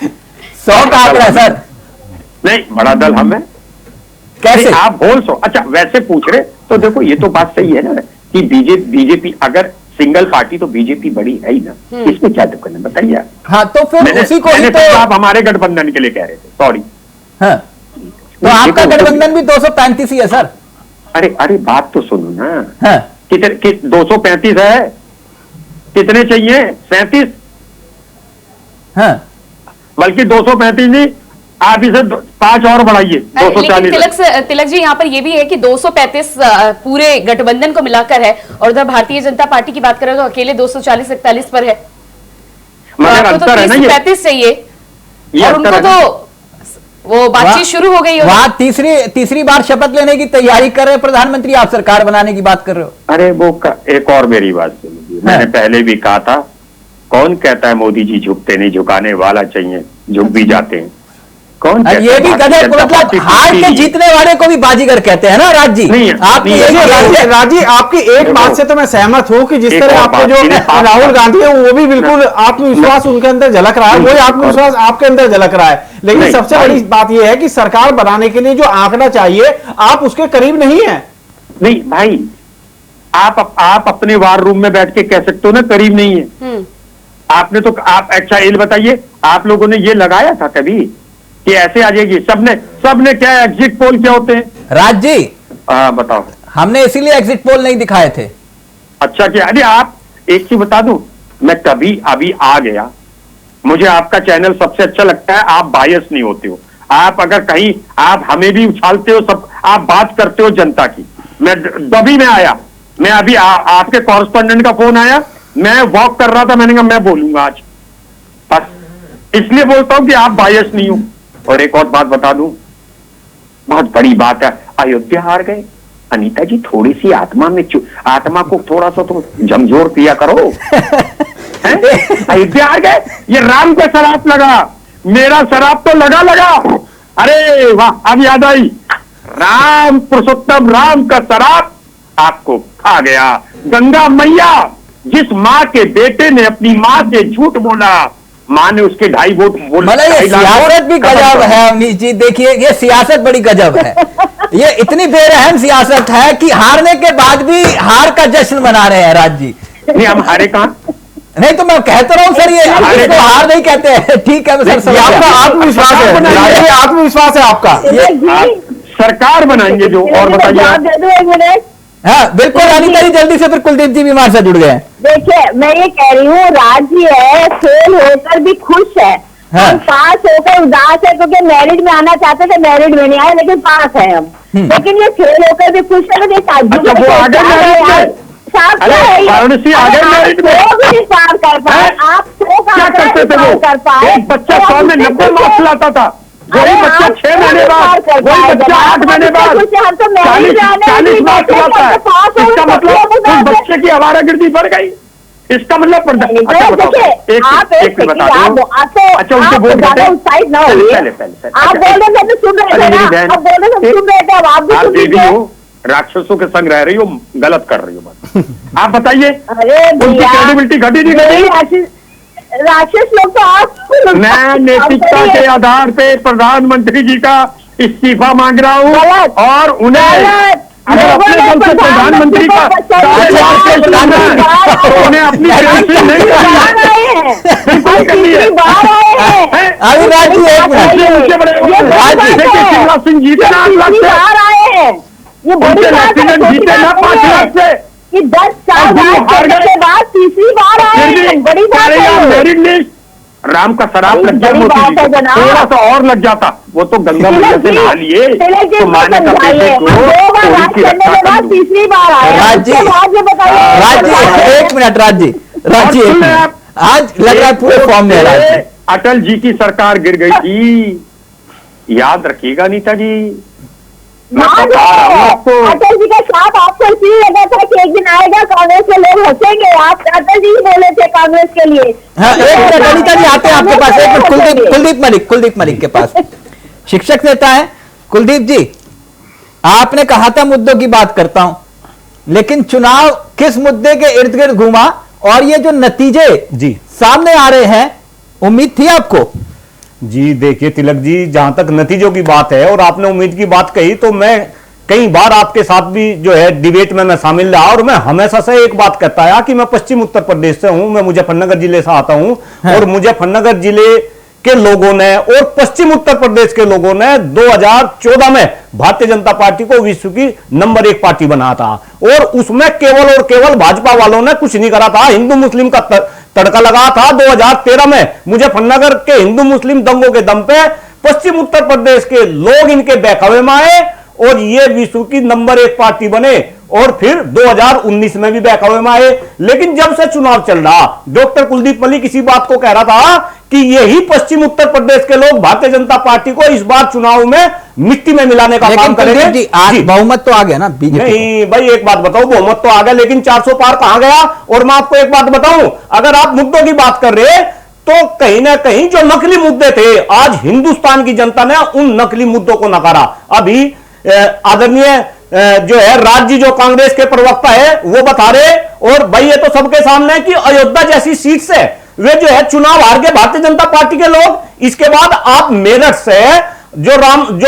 100 का आंकड़ा है सर। नहीं, बड़ा दल हम है। कैसे? नहीं, आप बोल सो। अच्छा, वैसे पूछ रहे तो देखो, ये तो बात सही है ना कि बीजेपी अगर सिंगल पार्टी तो बीजेपी बड़ी है ही ना, इसमें क्या दिक्कत है बताइए। हाँ, तो फिर उसी को ही तो आप हमारे गठबंधन के लिए कह रहे थे, सॉरी। हाँ, तो आपका गठबंधन भी 235 ही है सर। अरे बात तो सुनो ना। हाँ, कितने 235 है? कितने चाहिए? 37? हाँ, बल्कि 235 नहीं, आप इसे 5 और बढ़ाइए, लेकिन 240। तिलक जी, यहाँ पर ये भी है कि 235 पूरे गठबंधन को मिलाकर है, और उधर भारतीय जनता पार्टी की बात करें तो अकेले 240-41 पर है। मगर आपको तो अंतर है ना, 30-35 चाहिए, और अंतर उनको है ना। तो वो बातचीत शुरू हो गई। वहां तीसरी बार शपथ लेने की तैयारी कर रहे हैं प्रधानमंत्री, आप सरकार बनाने की बात कर रहे हो। अरे एक और मेरी बात सुनिए, मैंने पहले भी कहा था, कौन कहता है मोदी जी झुकते नहीं, झुकाने वाला चाहिए, झुक भी जाते हैं। कौन कहता ये है? भी भारतीय गधे, जनता मतलब पार्टी हार के टूटती जीतने वाले को भी बाजीगर कहते हैं ना राज जी। नहीं, आपकी नहीं, एक राजी, आपकी एक बात से तो मैं सहमत हूं कि जिस एक तरह और आपके बात, जो इन्हें आप- राहुल गांधी है वो भी बिल्कुल आत्मविश्वास उनके अंदर झलक रहा है, वही आत्मविश्वास आपके अंदर झलक रहा है। लेकिन नहीं, सबसे बड़ी बात यह है कि सरकार बनाने के लिए जो आंकड़ा चाहिए आप उसके करीब नहीं है। नहीं भाई, आप अपने वार रूम में बैठ के कह सकते हो ना करीब नहीं है। आपने तो आप अच्छा ये बताइए, आप लोगों ने ये लगाया था कभी कि ऐसे आ जाएगी? सबने क्या एग्जिट पोल क्या होते हैं? राज जी, बताओ। हमने इसीलिए एग्जिट पोल नहीं दिखाए थे। अच्छा क्या? अरे आप एक चीज बता दूं, मैं कभी अभी आ गया, मुझे आपका चैनल सबसे अच्छा लगता है, आप बायस नहीं होते हो। आप अगर कहीं आप हमें भी उछालते हो, सब आप बात करते हो जनता की। मैं दबी में आया, मैं अभी आपके कॉरेस्पॉन्डेंट का फोन आया, मैं वॉक कर रहा था, मैंने कहा मैं बोलूंगा आज, बस इसलिए बोलता हूं कि आप बायस नहीं हो। और एक और बात बता दूं, बहुत बड़ी बात है, अयोध्या हार गए। अनीता जी, थोड़ी सी आत्मा को थोड़ा सा तो झमझोर पिया करो। अयोध्या हार गए, ये राम का शराब लगा, मेरा शराब तो लगा। अरे वाह, अब याद आई, राम पुरुषोत्तम राम का शराब आपको खा गया। गंगा मैया, जिस माँ के बेटे ने अपनी माँ से झूठ बोला, मां ने उसके 2.5 वोट मतलब ये सियासत भी गजब है अवनीश जी। देखिए ये सियासत बड़ी गजब है। ये इतनी बेरहम सियासत है कि हारने के बाद भी हार का जश्न मना रहे हैं राज जी। नहीं, हम हारे कहां? नहीं तो मैं कहता रहा हूं सर, ये इसको हार नहीं कहते हैं। ठीक है सर, ये आपका आत्मविश्वास है, ये आत्मविश्वास है आपका। आप सरकार बनाएंगे जो। और बताइए जवाब दे दो 1 मिनट। हाँ बिल्कुल अनिता जी, जल्दी से, फिर कुलदीप जी भी हमारे साथ जुड़ गए हैं। देखिए मैं ये कह रही हूँ, राज्य है फेल होकर भी खुश है। हाँ। हम पास होकर उदास है क्योंकि मैरिड में आना चाहते थे, मैरिड में नहीं आए, लेकिन पास है हम। लेकिन ये फेल होकर भी खुश है। अच्छा, वो आगे मैरिड में? अरे वाराणसी आगे मैरिड में पार कर पाए आप, क्या करते थे वो? एक बच्चा 100 में 90 मार्क्स लाता था, वही बच्चा 6 महीने बाद, वही बच्चा 8 महीने बाद 40 मार्क्स लाता है। इसका मतलब उस बच्चे की आवारागर्दी बढ़ गई। इसका मतलब अच्छा बताओ, एक बता दो। अच्छा उनके वोट उत्साहित ना होइए। आप बोल रहे थे सुन रहे थे ना, आप बोल रहे थे सुन रहे थे, अब आप भी सुन लीजिए। राक्षसों के संग रह रही हो, गलत कर रही हो बात। आप बताइए, अरे उनकी क्रेडिबिलिटी घटी नहीं गई? राक्षस लोग तो आप। मैं नैतिकता के आधार पे प्रधानमंत्री जी का इस्तीफा मांग रहा हूँ और उन्हें अगर अपने दल से प्रधानमंत्री का तो उन्हें अपनी पेंशन नहीं करनी है। अभी राज जी एक मिनट, शिवराज सिंह जीते ना 8 लाख से, ये बड़ी लेफ्टिनेंट जीते ना 5 लाख से, कि 10 साल के बाद तीसरी बार आए हैं। बड़ी बात है। मेरिट लिस्ट राम का शराब लग गया, मोदी जी को थोड़ा सा और लग जाता, वो तो गंगा मैया से नहा लिए तो माने का बेटे को चोरी की रक्षा कर ली। तीसरी बार आए। राज जी, राज जी एक मिनट, राज जी एक मिनट। आज लग रहा है पूरे फॉर्म में राज जी। अटल जी की सरकार गिर गई थी, याद रखिएगा अनीता जी। अटल जी का साथ आपको इसलिए लगा था कि एक दिन आएगा कांग्रेस के लोग हंसेंगे। आप अटल जी बोले थे कांग्रेस के लिए। हाँ एक मिनट अनिता जी आते हैं आपके पास, एक मिनट। कुलदीप मलिक के पास, शिक्षक नेता है कुलदीप जी। आपने कहा था मुद्दों की बात करता हूं, लेकिन चुनाव किस मुद्दे के इर्द गिर्द घूमा और ये जो नतीजे जी सामने आ रहे हैं, उम्मीद थी आपको? जी देखिए तिलक जी, जहां तक नतीजों की बात है और आपने उम्मीद की बात कही, तो मैं कई बार आपके साथ भी जो है डिबेट में मैं शामिल रहा और मैं हमेशा से एक बात कहता आया कि मैं पश्चिम उत्तर प्रदेश से हूं, मैं मुजफ्फरनगर जिले से आता हूं। और मुजफ्फरनगर जिले के लोगों ने और पश्चिम उत्तर प्रदेश के लोगों ने 2014 में भारतीय जनता पार्टी को विश्व की नंबर 1 पार्टी बनाया था और उसमें केवल और केवल भाजपा वालों ने कुछ नहीं करा था, हिंदू मुस्लिम का तड़का लगा था। 2013 में मुजफ्फरनगर के हिंदू मुस्लिम दंगों के दम पे पश्चिम उत्तर प्रदेश के लोग इनके बहकावे में आए और ये विश्व की नंबर 1 पार्टी बने और फिर 2019 में भी बहकावे में आए। लेकिन जब से चुनाव चल रहा, डॉक्टर कुलदीप मलिक इसी बात को कह रहा था कि यही पश्चिम उत्तर प्रदेश के लोग भारतीय जनता पार्टी को इस बार चुनाव में मिट्टी में मिलाने का काम करेंगे। जी आज बहुमत तो आ गया ना बीजेपी? नहीं भाई, एक बात बताओ, बहुमत तो आ गया लेकिन 400 पार कहां गया? और मैं आपको एक बात बताऊं, अगर आप मुद्दों की बात कर रहे तो कहीं ना कहीं जो नकली मुद्दे थे, आज हिंदुस्तान की जनता ने उन नकली मुद्दों को नकारा। अभी आदरणीय जो है राज्य जो कांग्रेस के प्रवक्ता है वो बता रहे, और भाई ये तो सबके सामने है कि अयोध्या जैसी सीट से वे जो है चुनाव हार गए भारतीय जनता पार्टी के लोग। इसके बाद आप मेरठ से जो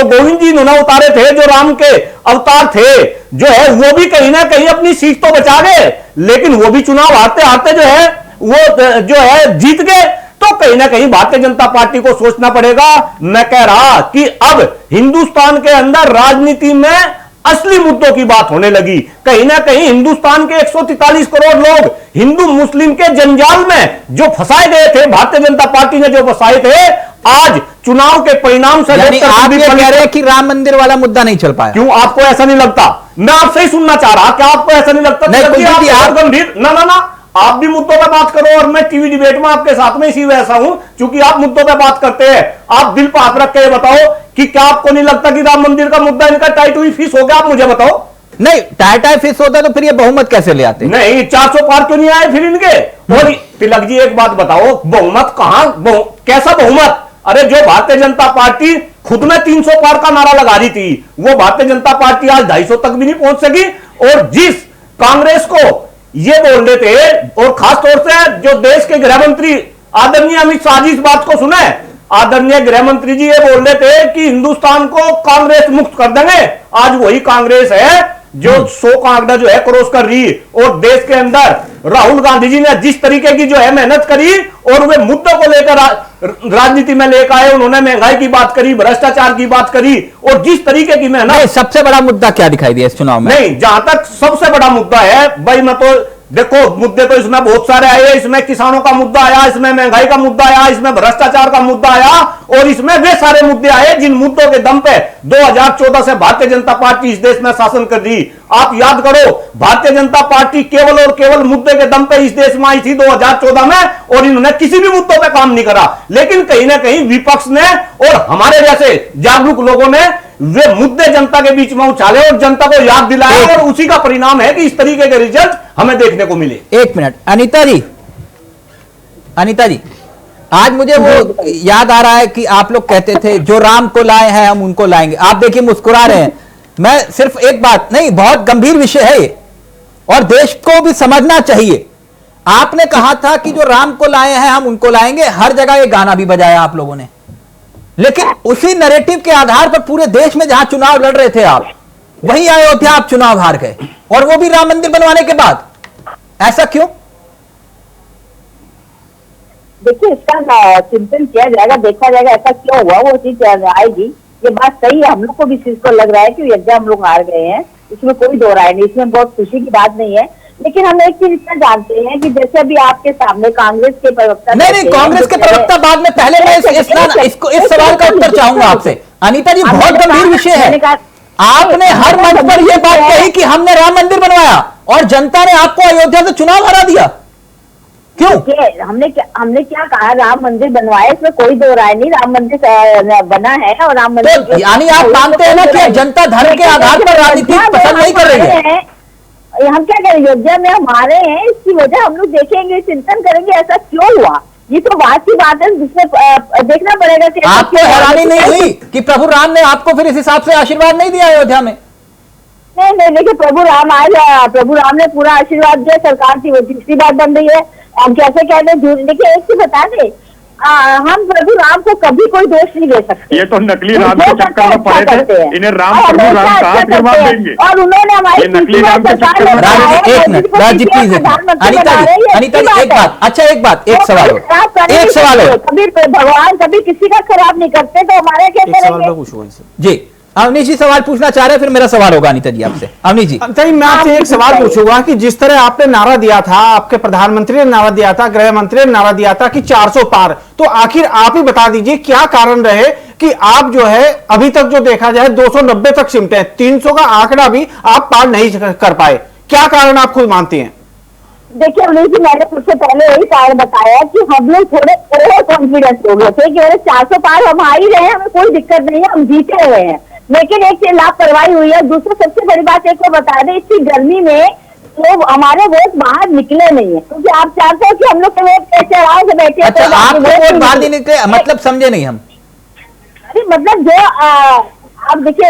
गोविंद जी इन्होंने उतारे थे, जो राम के अवतार थे, जो है वो भी कहीं ना कहीं अपनी सीट तो बचा गए, लेकिन वो भी चुनाव हारते हारते जो है वो जो है जीत गए। तो कहीं ना कहीं भारतीय जनता पार्टी को सोचना पड़ेगा। मैं कह रहा कि अब हिंदुस्तान के अंदर राजनीति में असली मुद्दों की बात होने लगी। कहीं ना कहीं हिंदुस्तान के 143 करोड़ लोग हिंदू मुस्लिम के जंजाल में जो फंसाए गए थे, भारतीय जनता पार्टी ने जो फंसाए थे, आज चुनाव के परिणाम से आप ये कह रहे हैं कि राम मंदिर वाला मुद्दा नहीं चल पाया? क्यों आपको ऐसा नहीं लगता? मैं आपसे ही सुनना चाह रहा, क्या आपको ऐसा नहीं लगता? नहीं, आप गंभीर ना आप भी मुद्दों पे बात करो और मैं टीवी डिबेट में आपके साथ में इसी वैसा हूं क्योंकि आप मुद्दों पे बात करते हैं। आप दिल पर हाथ रख के बताओ कि क्या आपको नहीं लगता कि राम मंदिर का मुद्दा इनका टाइट हुई फीस हो गया? आप मुझे बताओ। नहीं, टाई फिक्स होता तो फिर ये बहुमत कैसे ले आते? नहीं, 400 पार क्यों नहीं आए फिर इनके? और तिलक जी एक बात बताओ, बहुमत कहां, कैसा बहुमत? अरे जो भारतीय जनता पार्टी खुद में 300 पार का नारा लगा रही थी, वो भारतीय जनता पार्टी आज 250 तक भी नहीं पहुंच सकी। और जिस कांग्रेस को ये बोल रहे थे, और खासतौर से जो देश के गृह मंत्री आदरणीय अमित शाह जी इस बात को सुने। आदरणीय गृह मंत्री जी ये बोल रहे थे कि हिंदुस्तान को कांग्रेस मुक्त कर देंगे। आज वही कांग्रेस है जो 100 का आंकड़ा जो है क्रॉस कर रही। और देश के अंदर राहुल गांधी जी ने जिस तरीके की जो है मेहनत करी और वे मुद्दों को लेकर राजनीति में लेकर आए, उन्होंने महंगाई की बात करी, भ्रष्टाचार की बात करी, और जिस तरीके की मेहनत। सबसे बड़ा मुद्दा क्या दिखाई दिया इस चुनाव में? नहीं, जहां तक सबसे बड़ा मुद्दा है भाई, मैं तो देखो मुद्दे तो इसमें बहुत सारे आए। इसमें किसानों का मुद्दा आया, इसमें महंगाई का मुद्दा आया, इसमें भ्रष्टाचार का मुद्दा आया, और इसमें वे सारे मुद्दे आए जिन मुद्दों के दम पे 2014 से भारतीय जनता पार्टी इस देश में शासन कर रही। आप याद करो, भारतीय जनता पार्टी केवल और केवल मुद्दे के दम पे इस देश में आई थी 2014 में, और इन्होंने किसी भी मुद्दों पे काम नहीं करा। लेकिन कहीं ना कहीं विपक्ष ने और हमारे जैसे जागरूक लोगों ने वे मुद्दे जनता के बीच में उछाले और जनता को याद दिलाया, और उसी का परिणाम है कि इस तरीके के रिजल्ट हमें देखने को मिले। एक मिनट, अनीता जी, अनीता जी, आज मुझे वो याद आ रहा है कि आप लोग कहते थे जो राम को लाए हैं हम उनको लाएंगे। आप देखिए मुस्कुरा रहे हैं। मैं सिर्फ एक बात, नहीं, बहुत गंभीर विषय है ये और देश को भी समझना चाहिए। आपने कहा था कि जो राम को लाए हैं हम उनको लाएंगे, हर जगह ये गाना भी बजाया आप लोगों ने, लेकिन उसी नैरेटिव के आधार पर पूरे देश में जहां चुनाव लड़ रहे थे आप, वहीं अयोध्या आप चुनाव हार गए, और वो भी राम मंदिर बनवाने के बाद। ऐसा क्यों? देखिए, इसका चिंतन किया जाएगा, देखा जाएगा ऐसा क्यों हुआ, वो चीज आएगी। ये बात सही है, हम लोग को भी इस चीज को लग रहा है कि अयोध्या हम लोग हार गए हैं, इसमें कोई दो राय नहीं, इसमें बहुत खुशी की बात नहीं है। लेकिन हम एक चीज इतना जानते हैं कि जैसे अभी आपके सामने कांग्रेस के प्रवक्ता, नहीं, कांग्रेस के प्रवक्ता बाद में, पहले मैं इस सवाल का उत्तर चाहूंगा आपसे। अनीता जी, बहुत गंभीर विषय है। आपने हर मंच पर यह बात कही कि हमने राम मंदिर बनवाया और जनता ने आपको अयोध्या से चुनाव हरा दिया, क्यों? हमने क्या कहा, राम मंदिर बनवाए, इसमें कोई दो राय नहीं, राम मंदिर बना है और राम मंदिर तो यानी आप मानते हैं ना कि जनता धर्म के आधार पर राजनीति पसंद नहीं कर रही है? हम क्या करें, अयोध्या में हमारे हैं, इसकी वजह हम लोग देखेंगे, चिंतन करेंगे ऐसा क्यों हुआ। ये तो बात की बात है, जिसमें देखना पड़ेगा कि आपको हैरानी नहीं हुई कि प्रभु राम ने आपको फिर इस हिसाब से आशीर्वाद नहीं दिया अयोध्या में? नहीं, देखिए, प्रभु राम आया, प्रभु राम ने पूरा आशीर्वाद दिया, सरकार की वो तीसरी बात बन रही है। हम कैसे कहते हैं झूठ? देखिए, एक चीज बता दें, हम प्रभु राम को कभी कोई दोष नहीं दे सकते। ये तो नकली राम के चक्कर में पड़े थे, इन्हें राम प्रभु राम कहाँ आशीर्वाद देंगे? और उन्होंने हमारी नकली राम के चक्कर में। एक मिनट, राजी प्लीज, अनीता जी एक बात, अच्छा एक बात, एक सवाल हो, कभी भगवान कभी किसी का खराब नहीं करते, तो हमारे क्या करेंगे? जी, अवनीश जी सवाल पूछना चाह रहे हैं, फिर मेरा सवाल होगा अनीता जी आपसे। अवनीश जी, मैं आपसे एक सवाल पूछूंगा कि जिस तरह आपने नारा दिया था, आपके प्रधानमंत्री ने नारा दिया था, गृह मंत्री ने नारा दिया था कि 400 पार, तो आखिर आप ही बता दीजिए क्या कारण रहे कि आप जो है अभी तक जो देखा जाए 290 तक सिमटे हैं, 300 का आंकड़ा भी आप पार नहीं कर पाए, क्या कारण आप खुद मानते हैं? देखिए अवनीश जी, मैंने सबसे पहले यही कारण बताया कि हम लोग थोड़े ओवर कॉन्फिडेंस हो गए थे कि 400 पार हम आ ही रहे हैं, हमें कोई दिक्कत नहीं है, हम जीते हुए हैं। लेकिन एक लापरवाही हुई है। दूसरी सबसे बड़ी बात एक को बता दें, इतनी गर्मी में तो हमारे वोट बाहर निकले नहीं है, क्योंकि आप चाहते हो कि हम लोग कैसे आराम से बैठे। अच्छा, आप वोट बाहर नहीं निकले, मतलब समझे नहीं हम? अरे मतलब जो आप देखिए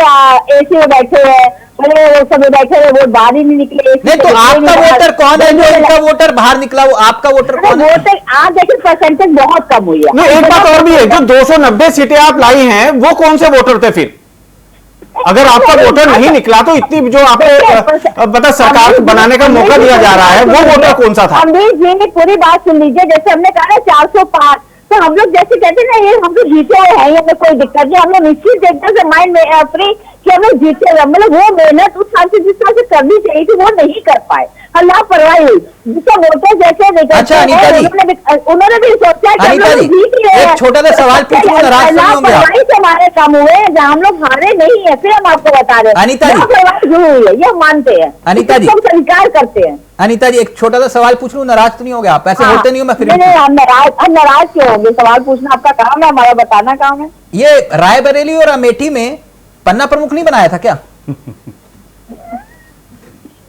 एसी में बैठे हैं, सब बैठे हुए, वोट बाहर ही नहीं निकले। नहीं तो आपका वोटर कौन है जो इनका वोटर बाहर निकला? वो आपका वोटर कौन है? वोटर आप देखिए परसेंटेज बहुत कम हुई है। एक बात और भी है, जो 290 सीटें आप लाई हैं वो कौन से वोटर थे? फिर अगर आपका वोटर नहीं निकला तो इतनी जो आपको पता सरकार बनाने का मौका दिया जा रहा है, वो वोटर कौन सा था? अमीर जी ने पूरी बात सुन लीजिए। जैसे हमने कहा ना 400 पार, तो हम लोग जैसे कहते हैं ना, ये हम लोग जीते हुए हैं, हमें कोई दिक्कत नहीं, हम लोग निश्चित एकदम से माइंड में फ्री कि हम लोग जीते हुए, मतलब वो मेहनत उस साल से जिस तरह से करनी चाहिए थी वो नहीं कर पाए, लापरवाही हुई। जिसका वोटर जैसे अच्छा अनीता जी, उन्होंने भी सोचा कि हम लोग जीत ही रहे हैं। एक छोटा सा सवाल पूछूं, नाराज नहीं होंगे आप? लापरवाही से हमारे काम हुए हैं, जहाँ हम लोग हारे नहीं है, फिर हम आपको बता रहे हैं अनीता जी, लापरवाही जो हुई है ये हम मानते हैं, अनीता जी हम स्वीकार करते हैं। अनीता जी, एक छोटा सा सवाल पूछ लूं, नाराज तो नहीं हो गया आप? ऐसे होते नहीं हो, मैं फिर नहीं, हम नाराज क्यों होंगे? सवाल पूछना आपका काम है, हमारा बताना काम है। ये रायबरेली और अमेठी में पन्ना प्रमुख नहीं बनाया था क्या?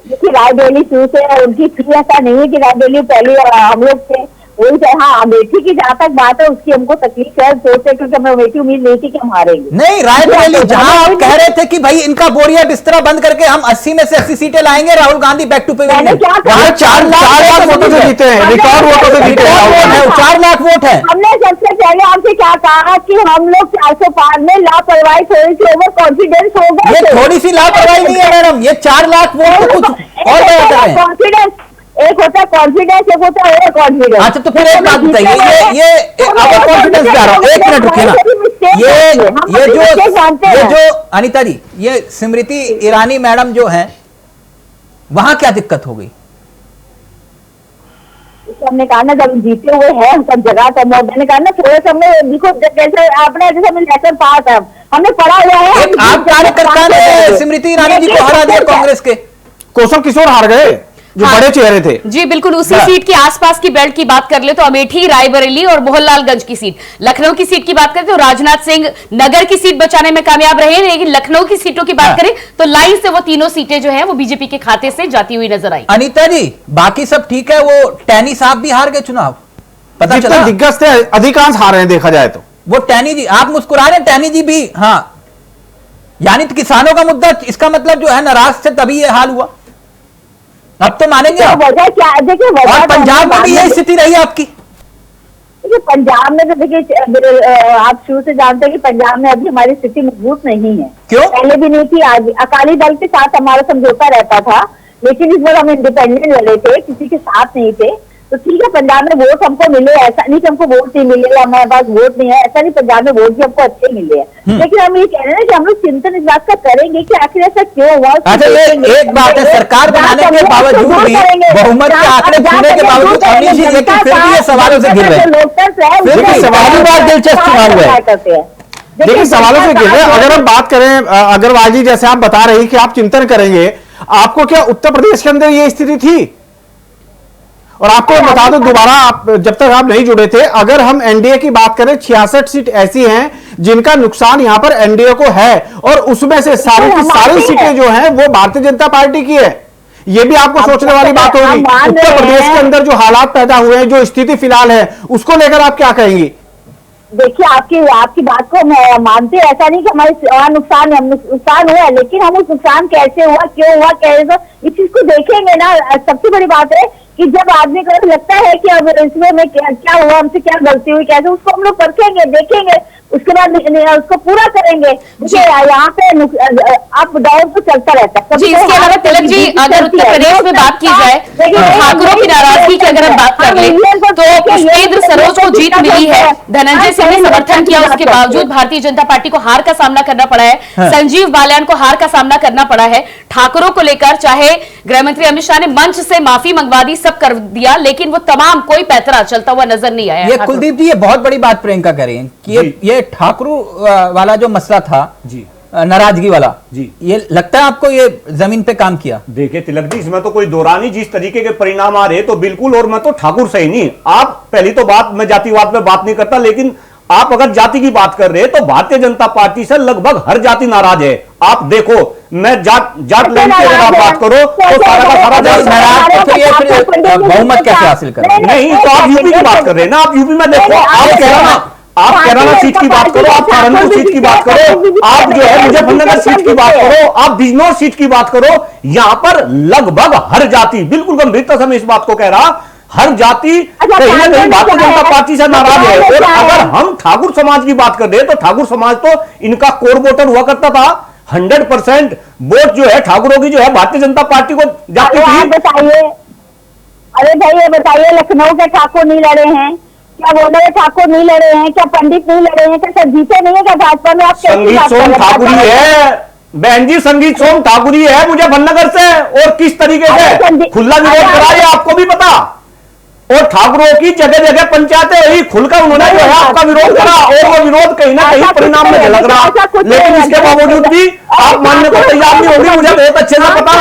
देखिए रायबरेली शुरू से उनकी फिर ऐसा नहीं है कि रायबरेली पहले हम लोग थे, वही तो, हाँ अमेठी की जहाँ तक बात है उसकी हमको तकलीफ है, सोचते क्योंकि हमें अमेठी उम्मीद नहीं थी कि हम हारेंगे। नहीं, रायबरेली जहां आप कह रहे थे कि भाई इनका बोरिया बिस्तरा बंद करके हम 80 में से 80 सीटें लाएंगे, राहुल गांधी बैक टू मैंने क्या कहा? 4 लाख वोटों से जीते हैं, रिकॉर्ड वोटों से जीते हैं, 4 लाख वोट है। हमने सबसे पहले आपसे क्या कहा कि हम लोग 400 पार में लापरवाही थोड़ी सी ओवर कॉन्फिडेंस हो गए। ये थोड़ी सी लापरवाही नहीं है मैडम, ये 4 लाख वोट तो कुछ और बयां कर रहे हैं। कॉन्फिडेंस, एक होता है कॉन्फिडेंस, एक होता है ओवर कॉन्फिडेंस। अच्छा तो फिर एक बात बताइए, ये अब कॉन्फिडेंस पे आ रहा हूं, एक मिनट रुकिए ना। ये जो अनीता जी, ये स्मृति ईरानी मैडम जो हैं, वहां क्या दिक्कत हो गई? हमने कहा ना जब जीते हुए हैं हम सब जगह, तो मैंने कहा ना थोड़े समय देखो कैसे आपने जैसे हमें लेसन पास है, हमने पढ़ा हुआ है। एक आप कार्यकर्ता ने स्मृति ईरानी जी को हरा दिया कांग्रेस के, कौशल किशोर हार गए जो हाँ, बड़े चेहरे थे। जी बिल्कुल, उसी सीट के आसपास की बेल्ट की बात कर ले तो अमेठी, रायबरेली और मोहनलालगंज की सीट, लखनऊ की सीट की बात करें तो राजनाथ सिंह नगर की सीट बचाने में कामयाब रहे, लेकिन लखनऊ की सीटों की बात करें तो लाइन से वो तीनों सीटें जो है वो बीजेपी के खाते से जाती हुई नजर आई। अनीता जी बाकी सब ठीक है, वो टैनी साहब भी हार गए चुनाव, पता चला? दिग्गज थे अधिकांश हार रहे हैं देखा जाए तो। वो टैनी जी, आप मुस्कुरा रहे हैं, टैनी जी भी, हाँ, यानी तो किसानों का मुद्दा, इसका मतलब जो है नाराज से तभी ये हाल हुआ, अब तो मानेंगे आप? वजह क्या देखिए, और पंजाब में भी यही स्थिति रही आपकी? देखिए पंजाब में तो देखिए आप शुरू से जानते हैं कि पंजाब में अभी हमारी स्थिति मजबूत नहीं है। क्यों? पहले भी नहीं थी, आज अकाली दल के साथ हमारा समझौता रहता था, लेकिन इस बार हम इंडिपेंडेंट लड़े थे, किसी के साथ नहीं थे। तो ठीक है पंजाब में वोट हमको मिले, ऐसा नहीं कि हमको वोट नहीं मिले, हमारे पास वोट नहीं है, ऐसा नहीं, पंजाब में वोट भी हमको अच्छे मिले हैं। लेकिन हम ये कह रहे हैं कि हम लोग चिंतन इस बात का करेंगे कि आखिर ऐसा क्यों हुआ। अच्छा एक बात है, सरकार बनाने के बावजूद भी, बहुमत के आंकड़े छूने के बावजूद अमित जी लेकिन फिर भी ये सवालों से गिर रहे हैं। फिर भी सवाल बार दिलचस्प चुनाव हुए। देखिए सवालों से गिर रहे हैं। अगर हम बात करें अग्रवाल जी, जैसे आप बता रही कि आप चिंतन करेंगे, आपको क्या उत्तर प्रदेश के अंदर ये स्थिति थी? और आपको बता दो दोबारा, आप जब तक आप नहीं जुड़े थे, अगर हम एनडीए की बात करें 66 सीट ऐसी हैं जिनका नुकसान यहां पर एनडीए को है, और उसमें से सारी की सारी सीटें जो हैं वो भारतीय जनता पार्टी की है। ये भी आपको सोचने वाली बात होगी। उत्तर प्रदेश के अंदर जो हालात पैदा हुए हैं, जो स्थिति फिलहाल है, उसको लेकर आप क्या कहेंगी? देखिए आपकी बात को मैं मानते हैं, ऐसा नहीं कि हमारे नुकसान हुआ है, लेकिन हम उस नुकसान कैसे हुआ, क्यों हुआ, कैसे, इस चीज को देखेंगे ना। सबसे बड़ी बात है कि जब आदमी को लगता है कि अब इसमें में क्या हुआ, हमसे क्या गलती हुई, कैसे, उसको हम लोग परखेंगे, देखेंगे, उसके बाद उसको पूरा करेंगे। देखिए यहाँ पे अप डाउन तो चलता रहता है। जी, इसके अलावा तिलक जी अगर उत्तर प्रदेश में बात की जाए तो ठाकुरों की नाराजगी की अगर हम बात कर ले तो पुष्पेंद्र सरोज को जीत मिली है, धनंजय सिंह ने समर्थन किया, उसके बावजूद भारतीय जनता पार्टी को हार का सामना करना पड़ा है, संजीव बालियान को हार का सामना करना पड़ा है। ठाकुरों को लेकर चाहे गृहमंत्री अमित शाह ने मंच से माफी मंगवा दी, सब कर दिया, लेकिन वो तमाम कोई पैतरा चलता हुआ नजर नहीं आया। ये कुलदीप जी, ये बहुत बड़ी बात प्रियंका कह रही हैं कि ये ठाकुर वाला जो मसला था जी, नाराजगी वाला जी, ये लगता है आपको ये जमीन पे काम किया? देखिए तिलक जी, इसमें तो कोई दौरानी जिस तरीके के परिणाम आ रहे तो बिल्कुल, और मैं तो ठाकुर से ही नहीं, आप पहली तो बात, मैं जातिवाद पे बात नहीं करता, लेकिन आप अगर जाति की बात कर रहे हैं तो भारतीय जनता पार्टी से लगभग हर जाति नाराज है। आप देखो, मैं जाट लाइन की अगर आप बात करो तो सारा का सारा बहुमत कैसे हासिल करें? नहीं, तो आप यूपी की बात कर रहे हैं ना, आप यूपी में देखो, आप कैराना सीट की बात करो, आप सहारनपुर सीट की बात करो, आप जो है मुजफ्फरनगर सीट की बात करो, आप बिजनौर सीट की बात करो, यहां पर लगभग हर जाति, बिल्कुल गंभीरता से मैं इस बात को कह रहा, हर जाति कहीं ना कहीं भारतीय जनता पार्टी से नाराज है। और अगर हम ठाकुर समाज की बात कर रहे हैं तो ठाकुर समाज तो इनका कोर वोटर हुआ करता था, 100% वोट जो है ठाकुरों की जो है भारतीय जनता पार्टी को जाती थी। बताइए, अरे भाई ये बताइए, लखनऊ के ठाकुर नहीं लड़े हैं क्या? बोले ठाकुर नहीं लड़े हैं क्या? पंडित नहीं लड़े हैं क्या? सब जीते नहीं है क्या भाजपा में? आप संगीत सोम ठाकुरी है बहन जी, संगीत सोम ठाकुरी है मुजफ्फरनगर से, और किस तरीके से खुला विरोध करा है आपको भी पता, और ठाकुरों की जगह जगह पंचायतें हुई, खुलकर उन्होंने जो है आपका विरोध करा, और वो विरोध कहीं ना कहीं परिणाम में झलक रहा, लेकिन इसके बावजूद भी आप मानने को तैयार नहीं होगी, मुझे बहुत अच्छे से पता,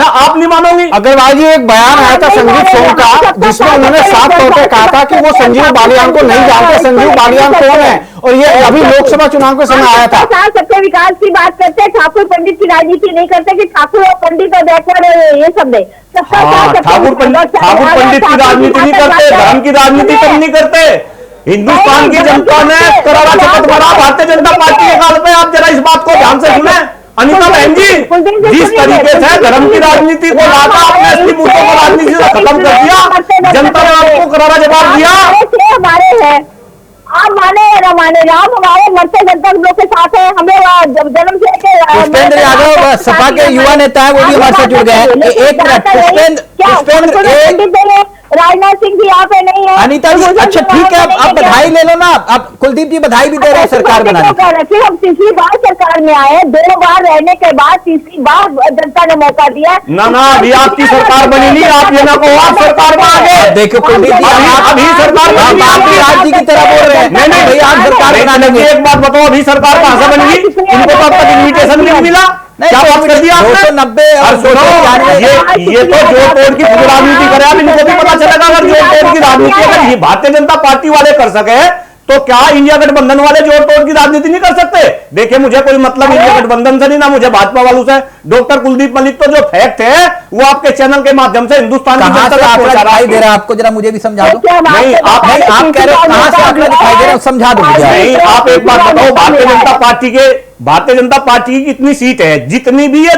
आप नहीं मानोगी। अग्रवाल जी, एक बयान आया था संजीव सोम का, जिसमें उन्होंने साफ तौर पर कहा था कि वो संजीव बालियान को नहीं जानते, संजीव बालियान कौन है, और ये अभी लोकसभा चुनाव के समय आया था। सबके विकास की बात करते हैं, ठाकुर पंडित की राजनीति नहीं करते कि ठाकुर और पंडित और बैकवर्ड ये सब नहीं। ठाकुर पंडित की राजनीति नहीं करते, धर्म की राजनीति कम नहीं करते। हिंदुस्तान की जनता ने करारा शपथ मारा भारतीय जनता पार्टी के काल में। आप जरा इस बात को ध्यान से सुने अनिता बहन जी, जिस तरीके से धर्म की राजनीति को लाकर आपने असली मुद्दों को राजनीति से खत्म कर दिया, जनता ने आपको करारा जवाब दिया। हमारे हैं, आप माने या ना माने, राम हमारे मरते जनता लोग के साथ है। हमें जन्म से पुष्पेंद्र यादव सपा के युवा नेता है, वो भी हमारे साथ जुड़ गए हैं। एक मिनट पुष्पेंद्र, राजनाथ सिंह भी यहाँ पे नहीं है। अनिता जी, अच्छा ठीक है, अब बधाई ले लो ना। अब कुलदीप जी बधाई भी दे रहे हैं सरकार बनाने की। हम तीसरी बार सरकार में आए, 2 बार रहने के बाद तीसरी बार जनता ने मौका दिया। ना अभी आपकी सरकार बनी नहीं, आप ये ना कहो आप सरकार में आ गए। देखो कुलदीप जी, अभी सरकार राज्य की तरह बोल रहे हैं। नहीं भैया, आप सरकार बनाने में एक बात बताओ, अभी सरकार कहां से बनेगी? इनको तो अब तक इन्विटेशन नहीं मिला। क्या बात कर दिया आपने? 290 और ये तो जोड़ तोड़ की राजनीति करे। अब इनको भी पता चलेगा अगर जोड़ तोड़ की राजनीति अगर ये भारतीय जनता पार्टी वाले कर सके तो क्या इंडिया गठबंधन वाले जोड़ तोड़ की राजनीति नहीं कर सकते? देखिए, मुझे कोई मतलब इंडिया गठबंधन से नहीं, ना मुझे भाजपा वालों से। डॉक्टर कुलदीप मलिक तो जो फैक्ट है वो आपके चैनल के माध्यम से हिंदुस्तान की जनता तक पहुंचा रहा है। दे रहा है आपको, जरा मुझे भी समझा दो। नहीं, आप कह रहे हो कहां से आंकड़ा दिखाई दे रहा है, समझा दो मुझे। नहीं, आप एक बात बताओ, भारतीय जनता पार्टी की कितनी सीट है? जितनी भी ये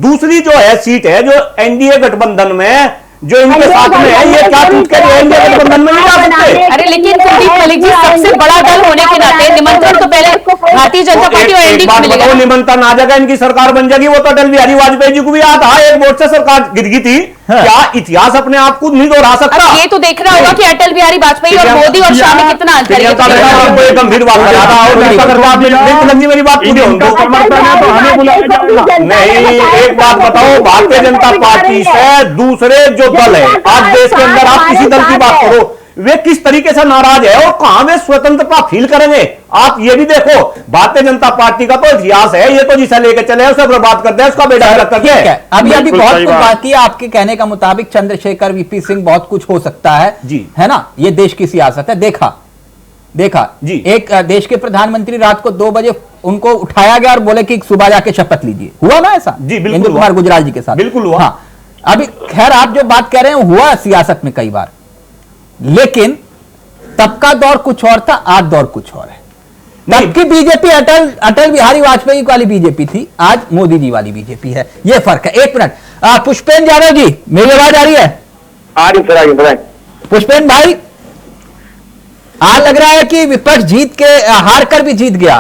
दूसरी जो है सीट है जो एनडीए गठबंधन में जो इनके साथ में है, ये क्या टूट कर एनडीए गठबंधन में नहीं जा सकते? अरे लेकिन कुलदीप मलिक जी, सबसे बड़ा दल होने के नाते निमंत्रण तो पहले भारतीय जनता पार्टी और एनडीए को मिलेगा। निमंत्रण आ जाएगा, इनकी सरकार बन जाएगी। वो तो अटल बिहारी वाजपेयी जी को भी याद था, एक वोट से सरकार गिर गई थी। क्या इतिहास अपने आप को नहीं दोहरा सकता? ये तो देखना होगा कि अटल बिहारी वाजपेयी और मोदी और शाह में कितना अंतर है। गंभीर बात मेरी बात पूरी नहीं। एक बात बताओ, भारतीय जनता पार्टी से दूसरे जो दल है आज देश के अंदर, आप किसी दल की बात करो, वे किस तरीके से नाराज है और कहां वे स्वतंत्रता फील करेंगे? आप ये भी देखो, भारतीय जनता पार्टी का तो इतिहास है, ये तो जिसे लेके चले उसे बर्बाद करते हैं, उसका बेड़ा अलग करते हैं। अभी बहुत कुछ बाकी है। आपके कहने का मुताबिक चंद्रशेखर वीपी सिंह बहुत कुछ हो सकता है जी, है ना? ये देश की सियासत है। देखा जी, एक देश के प्रधानमंत्री रात को 2 बजे उनको उठाया गया और बोले कि सुबह जाके शपथ लीजिए। हुआ ना ऐसा? जी बिल्कुल, इंदु कुमार गुजराल जी के साथ बिल्कुल हुआ। हाँ, अभी खैर आप जो बात कह रहे हैं हुआ सियासत में कई बार, लेकिन तब का दौर कुछ और था, आज दौर कुछ और है। तब की बीजेपी अटल बिहारी वाजपेयी वाली बीजेपी थी, आज मोदी जी वाली बीजेपी है। ये फर्क है। एक मिनट, पुष्पेंद्र यादव जी, मेरी आवाज आ रही है? आ रही। पुष्पेंद्र भाई, आज लग रहा है कि विपक्ष जीत के हार कर भी जीत गया,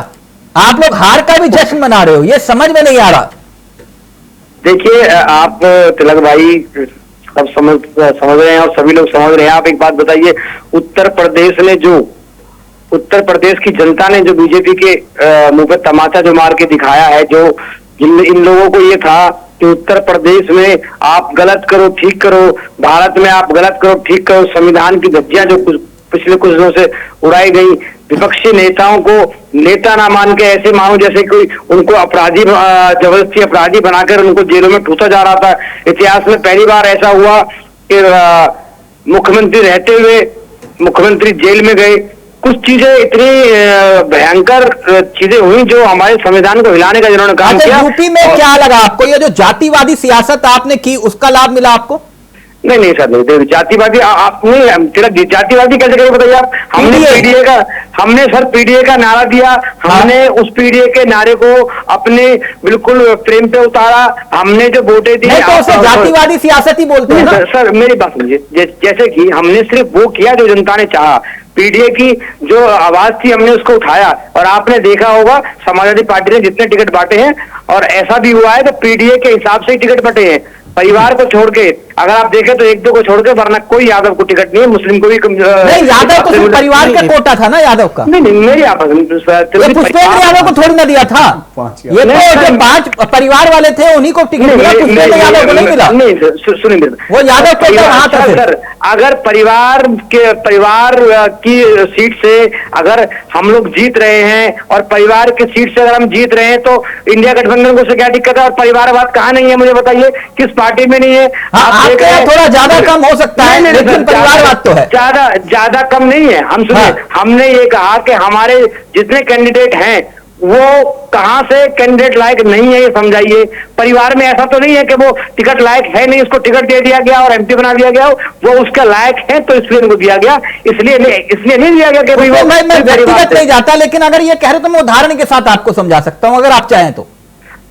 आप लोग हार कर भी जश्न मना रहे हो, ये समझ में नहीं आ रहा। देखिए, आप तिलक भाई सब समझ रहे हैं और सभी लोग समझ रहे हैं। आप एक बात बताइए, उत्तर प्रदेश की जनता ने जो बीजेपी के मुंह पे तमाचा जो मार के दिखाया है, जो इन लोगों को ये था कि उत्तर प्रदेश में आप गलत करो ठीक करो, भारत में आप गलत करो ठीक करो, संविधान की धज्जियां जो पिछले कुछ दिनों से उड़ाई गई, विपक्षी नेताओं को नेता ना मान के ऐसे मानो जैसे कोई उनको अपराधी, जबरदस्ती अपराधी बनाकर उनको जेलों में ठूसा जा रहा था। इतिहास में पहली बार ऐसा हुआ कि मुख्यमंत्री रहते हुए मुख्यमंत्री जेल में गए। कुछ चीजें इतनी भयंकर चीजें हुई जो हमारे संविधान को हिलाने का जिन्होंने काम किया। यूपी में क्या लगा आपको, ये जो जातिवादी सियासत आपने की उसका लाभ मिला आपको? नहीं सर, नहीं जातिवादी आप नहीं, जातिवादी कैसे करें बताइए आप? हमने सर पीडीए का नारा दिया, हमने उस पीडीए के नारे को अपने बिल्कुल प्रेम पे उतारा, हमने जो वोटें दी तो उसे जातिवादी सियासत ही बोलते हैं ना? सर मेरी बात सुनिए, जैसे कि हमने सिर्फ वो किया जो जनता ने चाहा, पीडीए की जो आवाज थी हमने उसको उठाया। और आपने देखा होगा समाजवादी पार्टी ने जितने टिकट बांटे हैं, और ऐसा भी हुआ है तो पीडीए के हिसाब से ही टिकट बटे हैं। परिवार को छोड़ के अगर आप देखें तो 1-2 को छोड़ के, वरना कोई यादव को टिकट नहीं है, मुस्लिम को भी नहीं। यादव को सिर्फ परिवार का कोटा था ना, यादव का नहीं मेरी पुष्पेंद्र यादव को थोड़ी ना दिया था, ये तो जो 5 परिवार वाले थे उन्हीं को टिकट मिला, पुष्पेंद्र यादव को नहीं मिला। नहीं सुनिए, वो यादव सर, अगर परिवार की सीट से अगर हम लोग जीत रहे हैं और परिवार की सीट से अगर हम जीत रहे हैं तो इंडिया गठबंधन को से क्या दिक्कत है? और परिवारवाद कहाँ नहीं है मुझे बताइए, किस पार्टी में नहीं है? आप आपके यहाँ थोड़ा ज्यादा कम हो सकता है, लेकिन परिवारवाद तो है। ज्यादा कम नहीं है। हम सुनिए, हाँ। हमने ये कहा कि हमारे जितने कैंडिडेट हैं वो कहां से कैंडिडेट लायक नहीं है, ये समझाइए। परिवार में ऐसा तो नहीं है कि वो टिकट लायक है नहीं, उसको टिकट दे दिया गया और एमपी बना दिया गया, वो उसका लायक है तो इसलिए उनको दिया गया, इसलिए नहीं दिया गया कि भाई वो मैं व्यक्तिगत नहीं जाता, लेकिन अगर ये कह रहे तो मैं उदाहरण के साथ आपको समझा सकता हूं, अगर आप चाहें तो।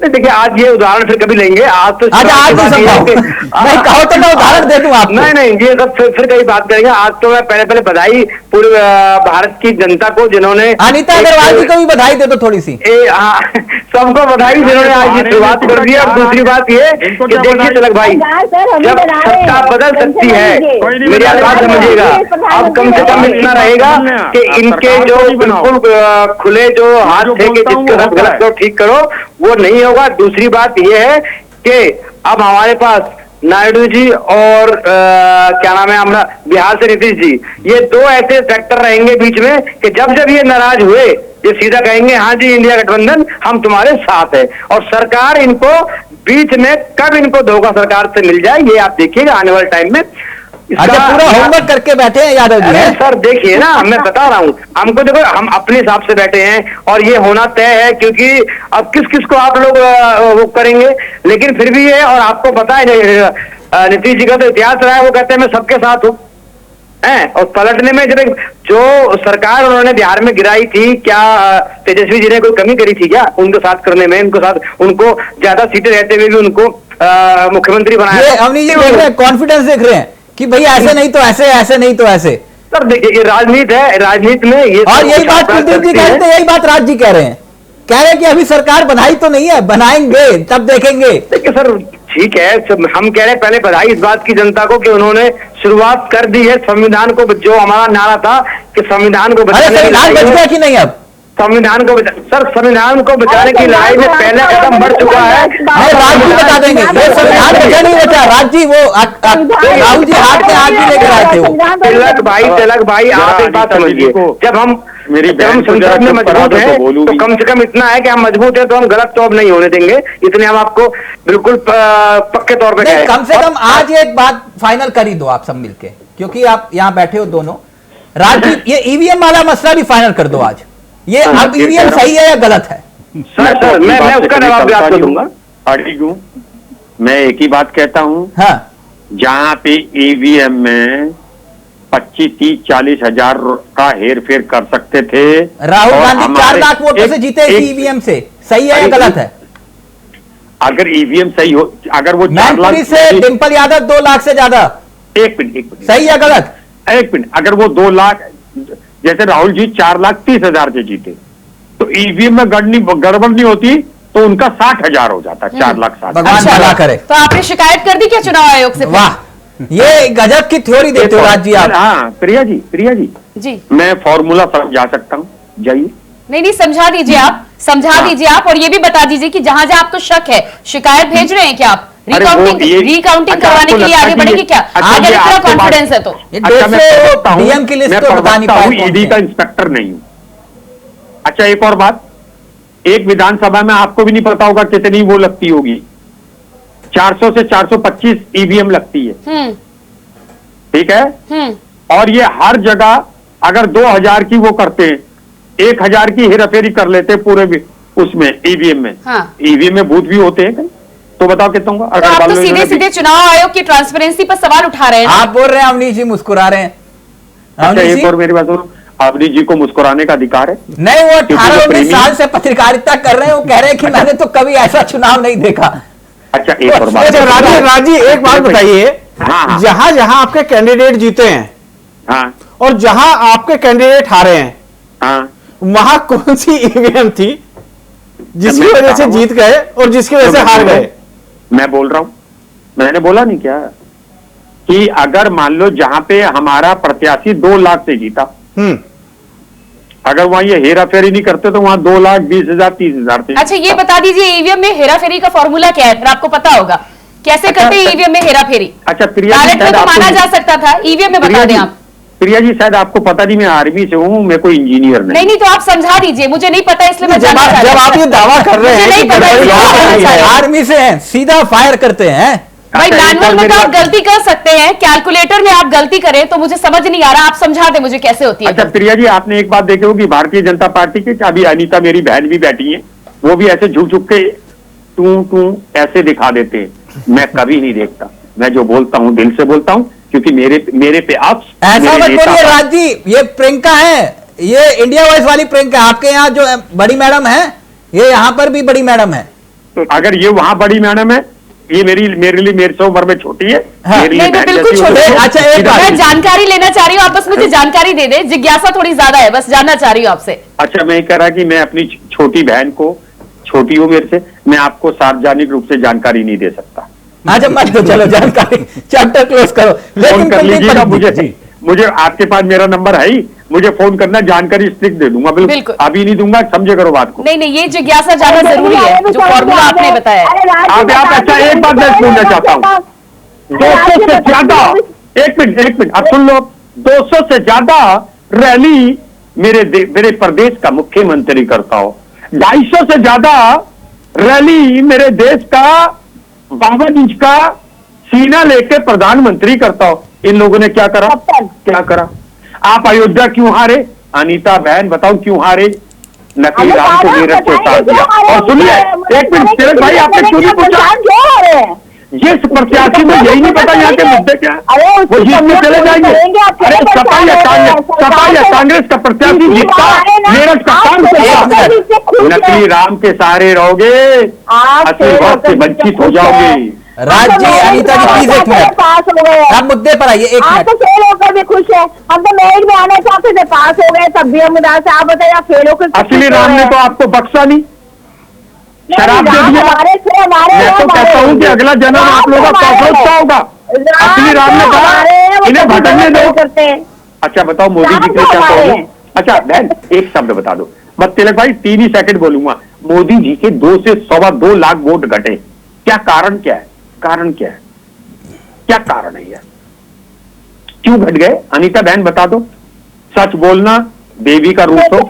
देखिए, आज ये उदाहरण फिर कभी लेंगे, आज तो आज नहीं समझाओ, नहीं कहो तो मैं उदाहरण दे दूं आपको। नहीं ये सब फिर कहीं बात करेंगे। आज तो मैं पहले बधाई पूरे भारत की जनता को जिन्होंने, अनीता अग्रवाल जी को भी बधाई दे दो थोड़ी सी। सबको बधाई जिन्होंने आज ये शुरुआत कर दी। और दूसरी बात ये कि देखिए तिलक भाई, जब सत्ता बदल सकती है, मेरी बात समझिएगा, अब कम से कम इतना रहेगा कि इनके जो बिल्कुल खुले जो हाथ थे कि जिसके साथ गलत करो ठीक करो, वो नहीं होगा। दूसरी बात यह है कि अब हमारे पास नायडू जी और क्या नाम है हमारा बिहार से नीतीश जी, ये दो ऐसे फैक्टर रहेंगे बीच में कि जब ये नाराज हुए ये सीधा कहेंगे हाँ जी इंडिया गठबंधन हम तुम्हारे साथ है। और सरकार इनको बीच में कब इनको धोखा सरकार से मिल जाए ये आप देखिएगा आने वाले टाइम में। अच्छा, पूरा होमवर्क करके बैठे हैं यादव जी। अरे सर देखिए ना, मैं बता रहा हूँ, हमको देखो हम अपने हिसाब से बैठे हैं और ये होना तय है, क्योंकि अब किस को आप लोग वो करेंगे, लेकिन फिर भी ये, और आपको पता है नीतीश जी का तो इतिहास रहा है, वो कहते हैं मैं सबके साथ हूँ हैं। और पलटने में जब जो सरकार उन्होंने बिहार में गिराई थी, क्या तेजस्वी जी ने कोई कमी करी थी क्या उनके साथ करने में? उनको ज्यादा सीटें रहते हुए भी उनको मुख्यमंत्री बनाया। अवनी जी देख रहे हैं, कॉन्फिडेंस देख रहे हैं कि भाई ऐसे नहीं तो ऐसे, ऐसे नहीं तो ऐसे। सर देखिए, ये राजनीति है, राजनीति में ये, और यही बात कुलदीप जी कह रहे थे, यही बात राज जी कह रहे हैं, कि अभी सरकार बनाई तो नहीं है, बनाएंगे तब देखेंगे। देखिए सर ठीक है, हम कह रहे हैं पहले बधाई इस बात की जनता को कि उन्होंने शुरुआत कर दी है संविधान को, जो हमारा नारा था कि संविधान को संविधान बच गया कि नहीं? अब संविधान को सर संविधान को बचाने की लड़ाई में पहला कदम बढ़ चुका है। राज जी बता देंगे, ये संविधान बचा नहीं बचा। राज जी वो राहुल जी हाथ में हाथ भी लेकर आए थे वो। तिलक भाई आप एक बात समझिए, जब हम संसद में मजबूत है तो कम से कम इतना है कि हम मजबूत है तो हम गलत तो अब नहीं होने देंगे, इतने हम आपको बिल्कुल पक्के तौर पे कहें। कम से कम आज एक बात फाइनल कर ही दो आप सब मिलके, क्योंकि आप यहाँ बैठे हो दोनों। राज जी ये ईवीएम वाला मसला भी फाइनल कर दो आज, ये अब ईवीएम सही है या गलत है? सर मैं उसका जवाब भी आपको दूंगा। मैं एक ही बात कहता हूँ, हाँ, जहाँ पे ईवीएम में 25, 30, 40 हजार का हेर फेर कर सकते थे। राहुल गांधी 4 लाख वोटों से जीते ईवीएम से, सही है या गलत है? अगर ईवीएम सही हो, अगर वो 4 लाख से डिंपल यादव 2 लाख से ज्यादा, एक मिनट सही है गलत? एक मिनट, अगर वो 2 लाख, जैसे राहुल जी 4,30,000 से जीते तो ईवीएम में गड़बड़ नहीं होती तो उनका 60,000 हो जाता, 4,60,000। भगवान भला करे। तो आपने शिकायत कर दी क्या चुनाव आयोग से? वाह, ये गजब की थ्योरी देते हो राज जी आप। हाँ प्रिया जी मैं फॉर्मूला समझा सकता हूँ, जाइए। नहीं समझा दीजिए आप, दीजिए आप, और ये भी बता दीजिए कि जहां जहां आपको शक है, शिकायत भेज रहे हैं क्या आप? रिकाउंटिंग करवाने के लिए आगे बढ़ेंगे क्या? अगर इतना कॉन्फिडेंस है तो डीएम की लिस्ट तो बता नहीं पाए, ईडी का इंस्पेक्टर नहीं हूं। अच्छा एक और बात, एक विधानसभा में आपको भी नहीं पता होगा कितनी वो लगती होगी, 400 से 425 ईवीएम लगती है, ठीक है? और ये हर जगह अगर 2000 की वो करते हैं, 1000 की हेराफेरी कर लेते पूरे उसमें ईवीएम में। ईवीएम में भूत भी होते हैं, तो बताओ कितना होगा? तो आप तो सीधे सीधे चुनाव आयोग की ट्रांसपेरेंसी पर सवाल उठा रहे हैं। आप बोल रहे हैं अवनीश जी मुस्कुरा रहे हैं। अच्छा एक और मेरी बात सुनो, अवनीश जी को मुस्कुराने का अधिकार है? नहीं, वो 18-19 साल से पत्रकारिता कर रहे हैं, वो कह रहे हैं कि मैंने तो कभी ऐसा चुनाव नहीं देखा। अच्छा एक और बात, राजी एक बात बताइए, जहां जहां आपके कैंडिडेट जीते हैं और जहां आपके कैंडिडेट हारे हैं, वहां कौन सी ईवीएम थी जिसकी वजह से जीत गए और जिसकी वजह से हार गए? मैं बोल रहा हूं, मैंने बोला नहीं क्या कि अगर मान लो जहां पे हमारा प्रत्याशी 2 लाख से जीता, अगर वहां ये हेरा फेरी नहीं करते तो वहां 2,20,000 30,000 थे। अच्छा ये बता दीजिए ईवीएम में हेरा फेरी का फॉर्मूला क्या है, फिर आपको पता होगा कैसे करते हैं ईवीएम में हेरा फेरी। अच्छा प्रिया जी, बैलेट में तो माना जा सकता था, ईवीएम में बता दें आप। प्रिया जी शायद आपको पता नहीं, मैं आर्मी से हूँ, मैं कोई इंजीनियर नहीं। नहीं तो आप समझा दीजिए, मुझे नहीं पता इसलिए मैं जब आप ये दावा कर रहे हैं नहीं पता आर्मी से हैं, सीधा फायर करते हैं, भाई अच्छा, एक मैनुअल बार में मेरी तो आप बात- गलती कर सकते हैं, कैलकुलेटर में आप गलती करें तो मुझे समझ नहीं आ रहा, आप समझा दें मुझे कैसे होती है। अच्छा प्रिया जी, आपने एक बात देखी होगी भारतीय जनता पार्टी के, अभी अनीता मेरी बहन भी बैठी है, वो भी ऐसे झुक झुक के टू ऐसे दिखा देते हैं। मैं कभी नहीं देखता, मैं जो बोलता हूं दिल से बोलता हूं, क्योंकि मेरे पे आप ऐसा मेरे मत नेता बोलिए पर- राज जी, ये प्रियंका है, ये इंडिया वॉइस वाली प्रियंका। आपके यहाँ जो बड़ी मैडम है, ये यहाँ पर भी बड़ी मैडम है। तो अगर ये वहां बड़ी मैडम है, ये मेरे से उम्र में छोटी है, हाँ। मेरे लिए नहीं, मैं बहन बिल्कुल जैसी छोटी होती हूँ। है। अच्छा, एक बात- मैं जानकारी लेना चाह रही हूँ, आप बस मुझे जानकारी दे दें, जिज्ञासा थोड़ी ज्यादा है, बस जानना चाह रही हूँ आपसे। अच्छा, मैं ये कह रहा कि मैं अपनी छोटी बहन को, छोटी हो मेरे से, मैं आपको सार्वजनिक रूप से जानकारी नहीं दे सकता। अच्छा मत दो, चलो जानकारी, चैप्टर क्लोज करो। फोन कर कुलदीप लीजिएगा, पंडित, मुझे आपके पास मेरा नंबर है ही, मुझे फोन करना, जानकारी स्ट्रिक्ट दे दूंगा, बिल्कुल। अभी नहीं दूंगा, समझे करो बात को। नहीं नहीं, ये जिज्ञासा जानना जरूरी है, जो फॉर्मूला आपने बताया है। आप अच्छा, एक बात मैं पूछना चाहता हूँ, 200 से ज्यादा, एक मिनट आप सुन लो, 200 से ज्यादा रैली मेरे प्रदेश का मुख्यमंत्री करता हो, 250 से ज्यादा रैली मेरे देश का 52 इंच का सीना लेके प्रधानमंत्री करता हो। इन लोगों ने क्या करा? क्या करा? आप अयोध्या क्यों हारे? अनीता बहन बताओ क्यों हारे? नकली राम को नीरज से उतार दिया। और सुनिए, एक मिनट तिलक भाई, आपने क्यों नहीं पूछा? जिस प्रत्याशी में यही नहीं पता यहाँ के मुद्दे क्या है, वो जीत में चले जाएंगे। अरे सपा या कांग्रेस का प्रत्याशी जीतता, नीरज का काम करता। नकली राम के सहारे रहोगे, असली वक्त से वंचित हो जाओगे। राज जी, अनीता जी प्लीज एक मिनट, पास हो गए। आप मुद्दे पर आइए, एक आप मिनट। तो फेल होकर भी खुश है, हम तो मेरिट में आने चाहते थे, पास हो गए, तब भी हम उदास है। आप बताइए, आप फेल होकर असली राम ने तो आपको बख्शा नहीं, शराब दे दिया। मैं तो कहता हूँ कि अगला जन्म आप लोगों का कौशल होगा। असली राम ने कहा इन्हें भटकने दो। अच्छा बताओ, मोदी जी के क्या कहोगे? अच्छा बहन, एक शब्द बता दो, मैं तिलक भाई 3 ही सेकंड बोलूंगा। मोदी जी के 2 से 2.25 लाख वोट घटे, क्या कारण क्या है? कारण क्या है? क्या कारण है? क्यों घट गए? अनीता बहन बता दो, सच बोलना देवी का रूप हो।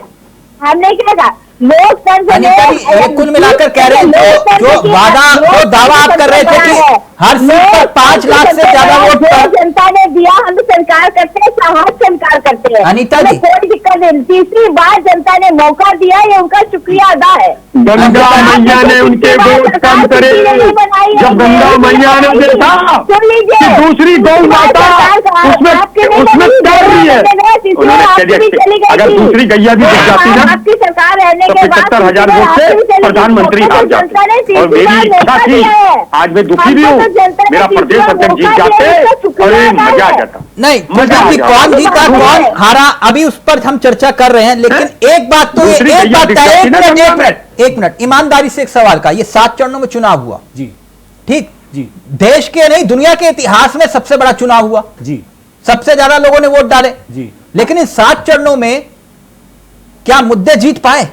हमने क्या कहा? लोकतंत्र अनीता जी, ये कुल मिलाकर कह रहे हैं जो वादा, जो दावा आप कर रहे थे कि हर सीट पर 5 लाख से ज्यादा वोट पर जनता ने दिया, हम स्वीकार करते हैं, साहस स्वीकार करते हैं। अनीता जी, कोई दिक्कत नहीं, तीसरी बार जनता ने मौका दिया, ये उनका शुक्रिया अदा है। गंगा मैया ने उनके वोट कम करे, जब गंगा मैया ने देखा कि दूसरी गौ माता उसमें कर रही है, उन्होंने अगर दूसरी गैया भी दिख जाती ना आपकी सरकार रहने तो के बाद 75,000 वोट से प्रधानमंत्री हार जाते। और मेरी इच्छा थी, आज मैं दुखी भी हूँ, मेरा प्रदेश अध्यक्ष जीत जाते, अरे मजा आ जाता। नहीं, मजा आ कि जाता। कौन जीता कौन हारा अभी उस पर हम चर्चा कर रहे हैं, लेकिन एक बात तो दूसरी एक गैया बात दिख है, जाती ना गंगा में। एक मिनट ईमानदारी से एक सवाल का, ये 7 चरणों में चुनाव हुआ जी ठीक जी देश के नहीं दुनिया के इतिहास में सबसे बड़ा चुनाव हुआ, जी सबसे ज्यादा लोगों ने वोट डाले जी। लेकिन इन 7 चरणों में क्या मुद्दे जीत पाए?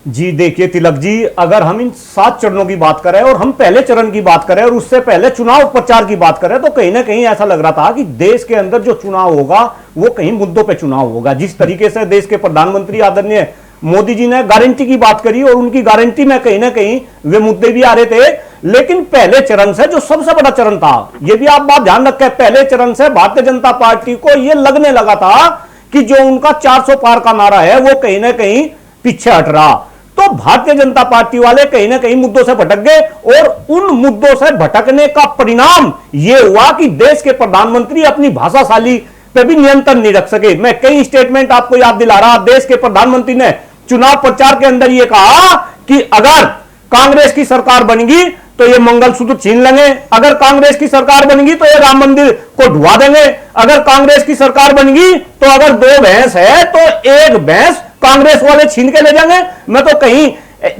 जी देखिए तिलक जी, अगर हम इन 7 चरणों की बात करें और हम पहले चरण की बात करें और उससे पहले चुनाव प्रचार की बात करें, तो कहीं ना कहीं ऐसा लग रहा था कि देश के अंदर जो चुनाव होगा वो कहीं मुद्दों पे चुनाव होगा। जिस तरीके से देश के प्रधानमंत्री आदरणीय मोदी जी ने गारंटी की बात करी और उनकी गारंटी में कहीं ना कहीं वे मुद्दे भी आ रहे थे, लेकिन पहले चरण से जो सबसे बड़ा चरण था, यह भी आप बात ध्यान रखें, पहले चरण से भारतीय जनता पार्टी को यह लगने लगा था कि जो उनका 400 पार का नारा है वो कहीं ना कहीं पीछे हट रहा। तो भारतीय जनता पार्टी वाले कहीं ना कहीं मुद्दों से भटक गए और उन मुद्दों से भटकने का परिणाम यह हुआ कि देश के प्रधानमंत्री अपनी भाषाशाली पे भी नियंत्रण नहीं रख सके। मैं कई स्टेटमेंट आपको याद दिला रहा, देश के प्रधानमंत्री ने चुनाव प्रचार के अंदर यह कहा कि अगर कांग्रेस की सरकार बनेगी तो ये मंगलसूत्र छीन लेंगे, अगर कांग्रेस की सरकार बनेगी तो ये राम मंदिर को ढुआ देंगे, अगर कांग्रेस की सरकार बनेगी तो अगर 2 भैंस है तो 1 भैंस कांग्रेस वाले छीन के ले जाएंगे। मैं तो कहीं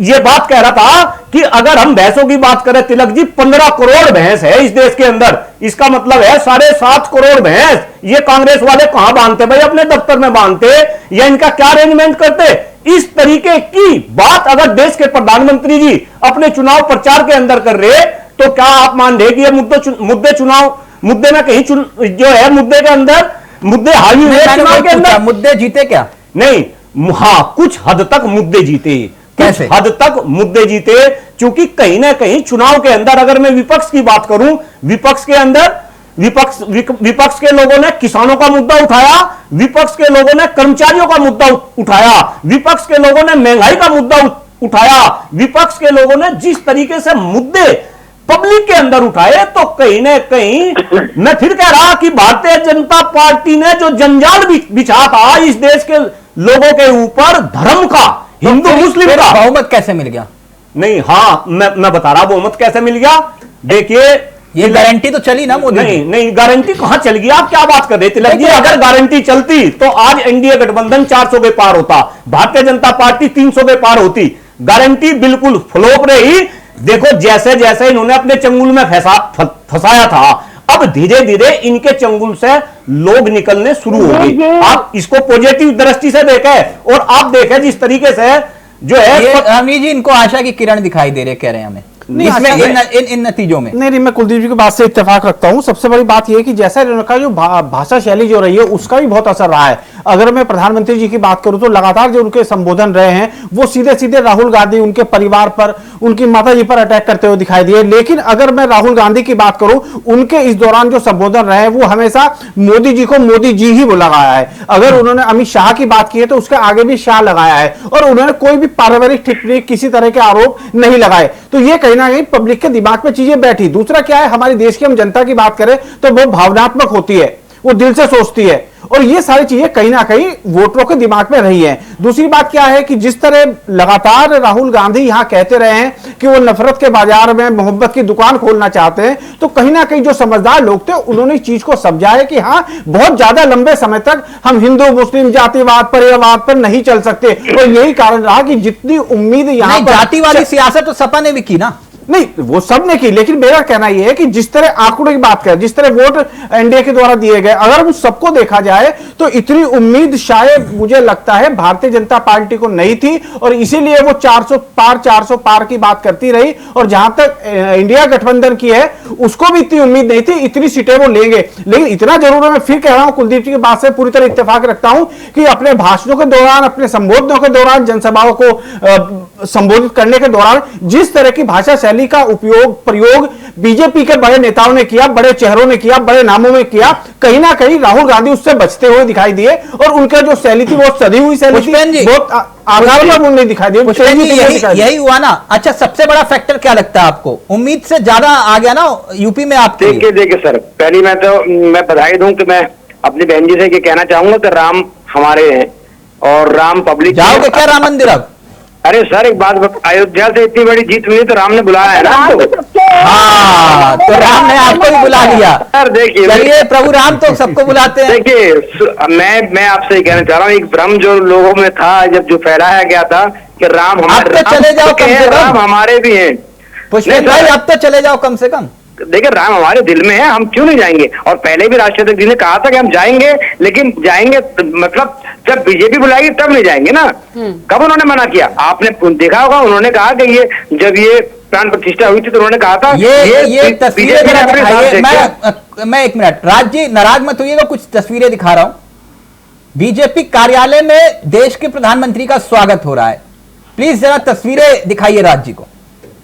ये बात कह रहा था कि अगर हम भैंसों की बात करें तिलक जी, 15 करोड़ भैंस है इस देश के अंदर, इसका मतलब है 7.5 करोड़ भैंस ये कांग्रेस वाले कहां बांधते भाई? अपने दफ्तर में बांधते या इनका क्या अरेंजमेंट करते? इस तरीके की बात अगर देश के प्रधानमंत्री जी अपने चुनाव प्रचार के अंदर कर रहे, तो क्या आप मान रहे कि ये मुद्दे में कहीं जो है मुद्दे के अंदर मुद्दे हावी हुए चुनाव के अंदर? मुद्दे जीते क्या? नहीं, हाँ कुछ हद तक मुद्दे जीते, कैसे? हद तक मुद्दे जीते क्योंकि कहीं ना कहीं चुनाव के अंदर, अगर मैं विपक्ष की बात करूं, विपक्ष के अंदर विपक्ष के लोगों ने किसानों का मुद्दा उठाया, विपक्ष के लोगों ने कर्मचारियों का मुद्दा उठाया, विपक्ष के लोगों ने महंगाई का मुद्दा उठाया, विपक्ष के लोगों ने जिस तरीके से मुद्दे पब्लिक के अंदर उठाए, तो कहीं ना कहीं मैं फिर कह रहा कि भारतीय जनता पार्टी ने जो जंजाल बिछा था इस देश के लोगों के ऊपर, धर्म का, हिंदू मुस्लिम का, बहुमत कैसे मिल गया? नहीं, हाँ मैं बता रहा बहुमत कैसे मिल गया। देखिए, ये गारंटी तो चली ना मोदी? नहीं गारंटी कहां चल गई? आप क्या बात कर रहे थे? लगी अगर गारंटी चलती तो आज एनडीए गठबंधन 400 के पार होता, भारतीय जनता पार्टी 300 के पार होती। गारंटी बिल्कुल फ्लॉप रही। देखो, जैसे जैसे इन्होंने अपने चंगुल में फंसाया था, अब धीरे धीरे इनके चंगुल से लोग निकलने शुरू हो गए। आप इसको पॉजिटिव दृष्टि से देखें, और आप देखें जिस तरीके से जो है, अमित जी इनको आशा की किरण दिखाई दे रहे, कह रहे हैं हमें इन नतीजों में। नहीं, मैं कुलदीप जी की बात से इत्तेफाक रखता हूं। सबसे बड़ी बात यह है कि जैसा इन्होंने कहा, जो भाषा शैली जो रही है उसका भी बहुत असर रहा है। अगर मैं प्रधानमंत्री जी की बात करूं तो लगातार जो उनके संबोधन रहे हैं वो सीधे सीधे राहुल गांधी, उनके परिवार पर, उनकी माता जी पर अटैक करते हुए दिखाई दिए। लेकिन अगर मैं राहुल गांधी की बात करूं, उनके इस दौरान जो संबोधन रहे वो हमेशा मोदी जी को मोदी जी ही लगाया है। अगर उन्होंने अमित शाह की बात की है तो उसके आगे भी शाह लगाया है, और उन्होंने कोई भी पारिवारिक टिप्पणी, किसी तरह के आरोप नहीं लगाए। तो ये कहीं ना कहीं पब्लिक के दिमाग में चीजें बैठी। दूसरा क्या है, हमारे देश की हम जनता की बात करें तो वो भावनात्मक होती है, वो दिल से सोचती है, और ये सारी चीजें कहीं ना कहीं वोटरों के दिमाग में रही हैं। दूसरी बात क्या है कि जिस तरह लगातार राहुल गांधी यहां कहते रहे हैं कि वो नफरत के बाजार में मोहब्बत की दुकान खोलना चाहते हैं, तो कहीं ना कहीं जो समझदार लोग थे उन्होंने इस चीज को समझा है कि हाँ, बहुत ज्यादा लंबे समय तक हम हिंदू मुस्लिम जातिवाद परिवारवाद पर नहीं चल सकते। और यही कारण रहा कि जितनी उम्मीद यहां जाति वाली सियासत तो सपा ने भी की ना। नहीं, वो सब ने की, लेकिन मेरा कहना यह है कि जिस तरह आंकड़ों की बात करें, जिस तरह वोट एनडीए के द्वारा दिए गए, अगर उन सबको देखा जाए तो इतनी उम्मीद शायद मुझे लगता है भारतीय जनता पार्टी को नहीं थी, और इसीलिए वो 400 पार की बात करती रही। और जहां तक इंडिया गठबंधन की है उसको भी इतनी उम्मीद नहीं थी इतनी सीटें वो लेंगे। लेकिन इतना जरूर है, मैं फिर कह रहा हूं, कुलदीप जी की बात से पूरी तरह इत्तेफाक रखता हूं कि अपने भाषणों के दौरान, अपने संबोधनों के दौरान, जनसभाओं को संबोधित करने के दौरान जिस तरह की भाषा शैली का प्रयोग बीजेपी के बड़े नेताओं ने किया, बड़े चेहरों ने किया, बड़े नामों में किया, कहीं ना कहीं राहुल गांधी उससे बचते हुए दिखाई दिए। और उनका जो शैली थी वो सदी हुई शैली थी, बहुत आधार पर नहीं दिखाई दी। यही हुआ ना। अच्छा, सबसे बड़ा फैक्टर क्या लगता है आपको? उम्मीद से ज्यादा आ गया ना यूपी में आपके? देखिए सर, पहली मैं बधाई दूं कि मैं अपनी बहन जी से कहना चाहूंगा कि राम हमारे हैं और राम पब्लिक। जाओगे क्या राम मंदिर अब? अरे सर, एक बात, अयोध्या से इतनी बड़ी जीत मिली तो राम ने बुलाया है ना हमको। हाँ, तो राम ने आपको भी बुला लिया। सर देखिए, चलिए, प्रभु राम तो सबको बुलाते हैं। देखिए, मैं आपसे कहना चाह रहा हूँ, एक भ्रम जो लोगों में था, जब जो फैलाया गया था कि राम हमारे, तो चले जाओ, राम हमारे भी हैं। पुष्पेंद्र भाई, अब तो चले जाओ कम से कम। देखिए, राम हमारे दिल में है, हम क्यों नहीं जाएंगे? और पहले भी राष्ट्रपति जी ने कहा था कि हम जाएंगे, लेकिन जाएंगे मतलब जब बीजेपी बुलाएगी तब नहीं जाएंगे ना। कब उन्होंने मना किया? आपने देखा होगा, उन्होंने कहा कि ये जब ये प्राण प्रतिष्ठा हुई थी तो उन्होंने कहा था ये तस्वीरें दिखाइए। मैं एक मिनट, राज जी नाराज मत होइएगा, कुछ तस्वीरें दिखा रहा हूं। बीजेपी कार्यालय में देश के प्रधानमंत्री का स्वागत हो रहा है। प्लीज जरा तस्वीरें दिखाइए राज जी को।